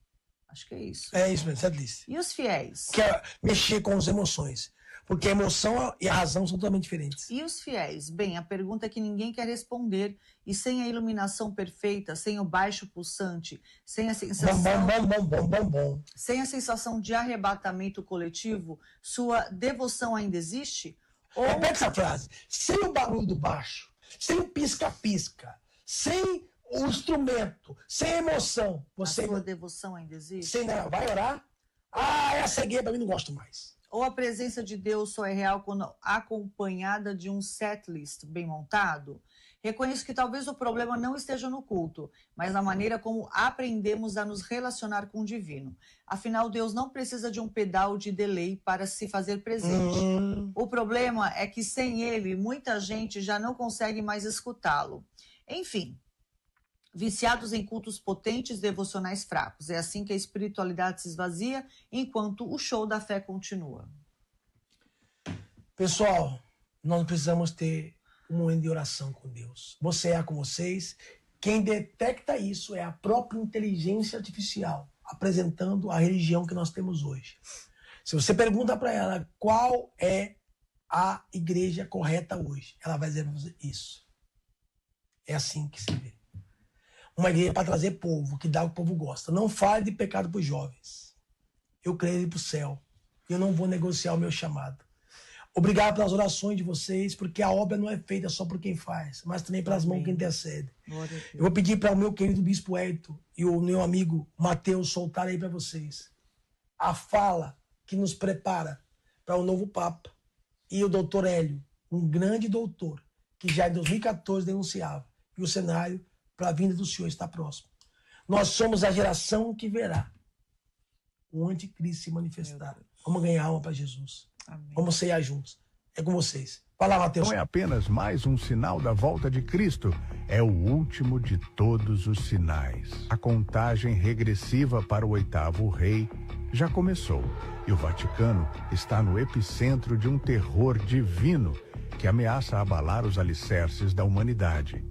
Acho que é isso. É isso mesmo, setlist. E os fiéis? Que é mexer com as emoções. Porque a emoção e a razão são totalmente diferentes. E os fiéis? Bem, a pergunta é que ninguém quer responder. E sem a iluminação perfeita, sem o baixo pulsante, sem a sensação... Sem a sensação de arrebatamento coletivo, sua devoção ainda existe? Ou... Repete essa frase. Sem o barulho do baixo, sem o pisca-pisca, sem o instrumento, sem emoção. Você... A sua devoção ainda existe? Sem nada. Vai orar? Ah, essa guia pra mim não gosto mais. Ou a presença de Deus só é real quando acompanhada de um setlist bem montado? Reconheço que talvez o problema não esteja no culto, mas na maneira como aprendemos a nos relacionar com o divino. Afinal, Deus não precisa de um pedal de delay para se fazer presente. O problema é que sem ele, muita gente já não consegue mais escutá-lo. Enfim, viciados em cultos potentes, devocionais fracos. É assim que a espiritualidade se esvazia, enquanto o show da fé continua. Pessoal, nós precisamos ter um momento de oração com Deus. Você é com vocês. Quem detecta isso é a própria inteligência artificial, apresentando a religião que nós temos hoje. Se você pergunta para ela qual é a igreja correta hoje, ela vai dizer isso. É assim que se vê. Uma igreja para trazer povo, que dá o que o povo gosta. Não fale de pecado para os jovens. Eu creio para o céu. Eu não vou negociar o meu chamado. Obrigado pelas orações de vocês, porque a obra não é feita só por quem faz, mas também pelas mãos que intercedem. Eu vou pedir para o meu querido Bispo Hélito e o meu amigo Mateus soltar aí para vocês a fala que nos prepara para o novo Papa. E o doutor Hélio, um grande doutor, que já em 2014 denunciava que o cenário para a vinda do Senhor está próximo. Nós somos a geração que verá o anticristo se manifestar. Vamos ganhar alma para Jesus. Amém. Vamos ceiar juntos. É com vocês. Vai lá, Mateus. Não é apenas mais um sinal da volta de Cristo, é o último de todos os sinais. A contagem regressiva para o 8º rei já começou e o Vaticano está no epicentro de um terror divino que ameaça abalar os alicerces da humanidade.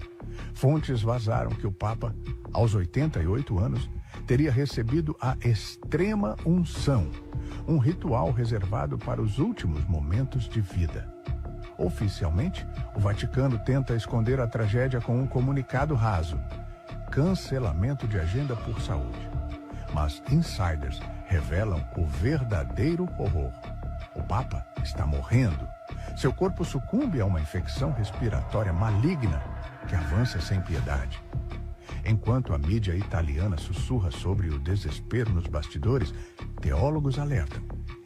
Fontes vazaram que o Papa, aos 88 anos, teria recebido a extrema unção, um ritual reservado para os últimos momentos de vida. Oficialmente, o Vaticano tenta esconder a tragédia com um comunicado raso: cancelamento de agenda por saúde. Mas insiders revelam o verdadeiro horror. O Papa está morrendo. Seu corpo sucumbe a uma infecção respiratória maligna que avança sem piedade. Enquanto a mídia italiana sussurra sobre o desespero nos bastidores, teólogos alertam: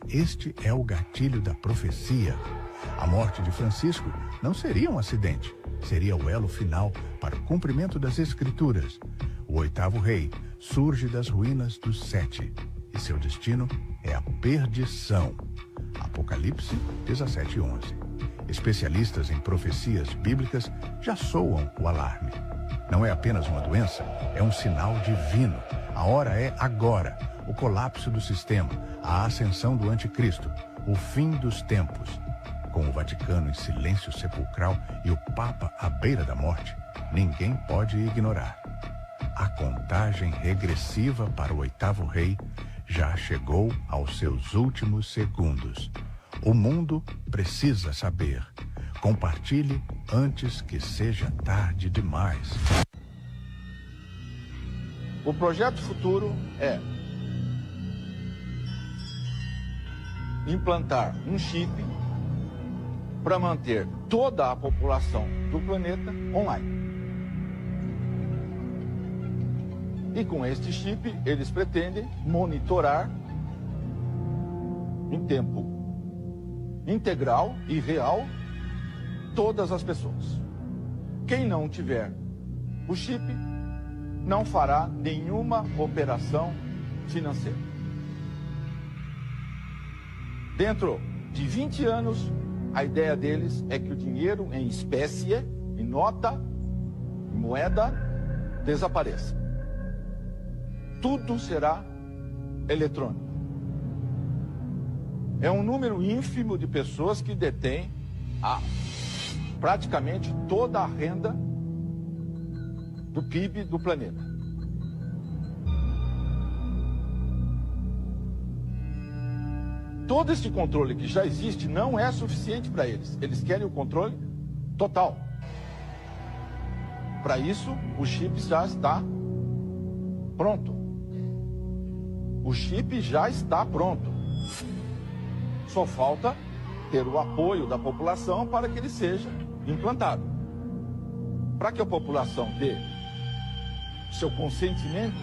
este é o gatilho da profecia. A morte de Francisco não seria um acidente, seria o elo final para o cumprimento das Escrituras. O 8º rei surge das ruínas dos 7 e seu destino é a perdição. Apocalipse 17:11. Especialistas em profecias bíblicas já soam o alarme. Não é apenas uma doença, é um sinal divino. A hora é agora. O colapso do sistema, a ascensão do anticristo, o fim dos tempos. Com o Vaticano em silêncio sepulcral e o Papa à beira da morte, ninguém pode ignorar. A contagem regressiva para o 8º rei já chegou aos seus últimos segundos. O mundo precisa saber. Compartilhe antes que seja tarde demais. O projeto futuro é implantar um chip para manter toda a população do planeta online. E com este chip, eles pretendem monitorar em tempo integral e real todas as pessoas. Quem não tiver o chip não fará nenhuma operação financeira. Dentro de 20 anos, a ideia deles é que o dinheiro em espécie, em nota, em moeda, desapareça. Tudo será eletrônico. É um número ínfimo de pessoas que detêm praticamente toda a renda do PIB do planeta. Todo este controle que já existe não é suficiente para eles. Eles querem o controle total. Para isso, o chip já está pronto. O chip já está pronto. Só falta ter o apoio da população para que ele seja implantado. Para que a população dê seu consentimento,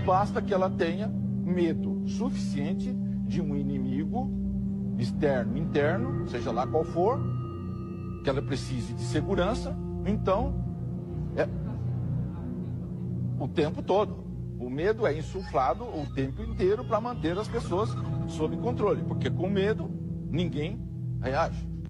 basta que ela tenha medo suficiente de um inimigo externo, interno, seja lá qual for, que ela precise de segurança. Então, o tempo todo. O medo é insuflado o tempo inteiro para manter as pessoas sob controle, porque com medo ninguém reage.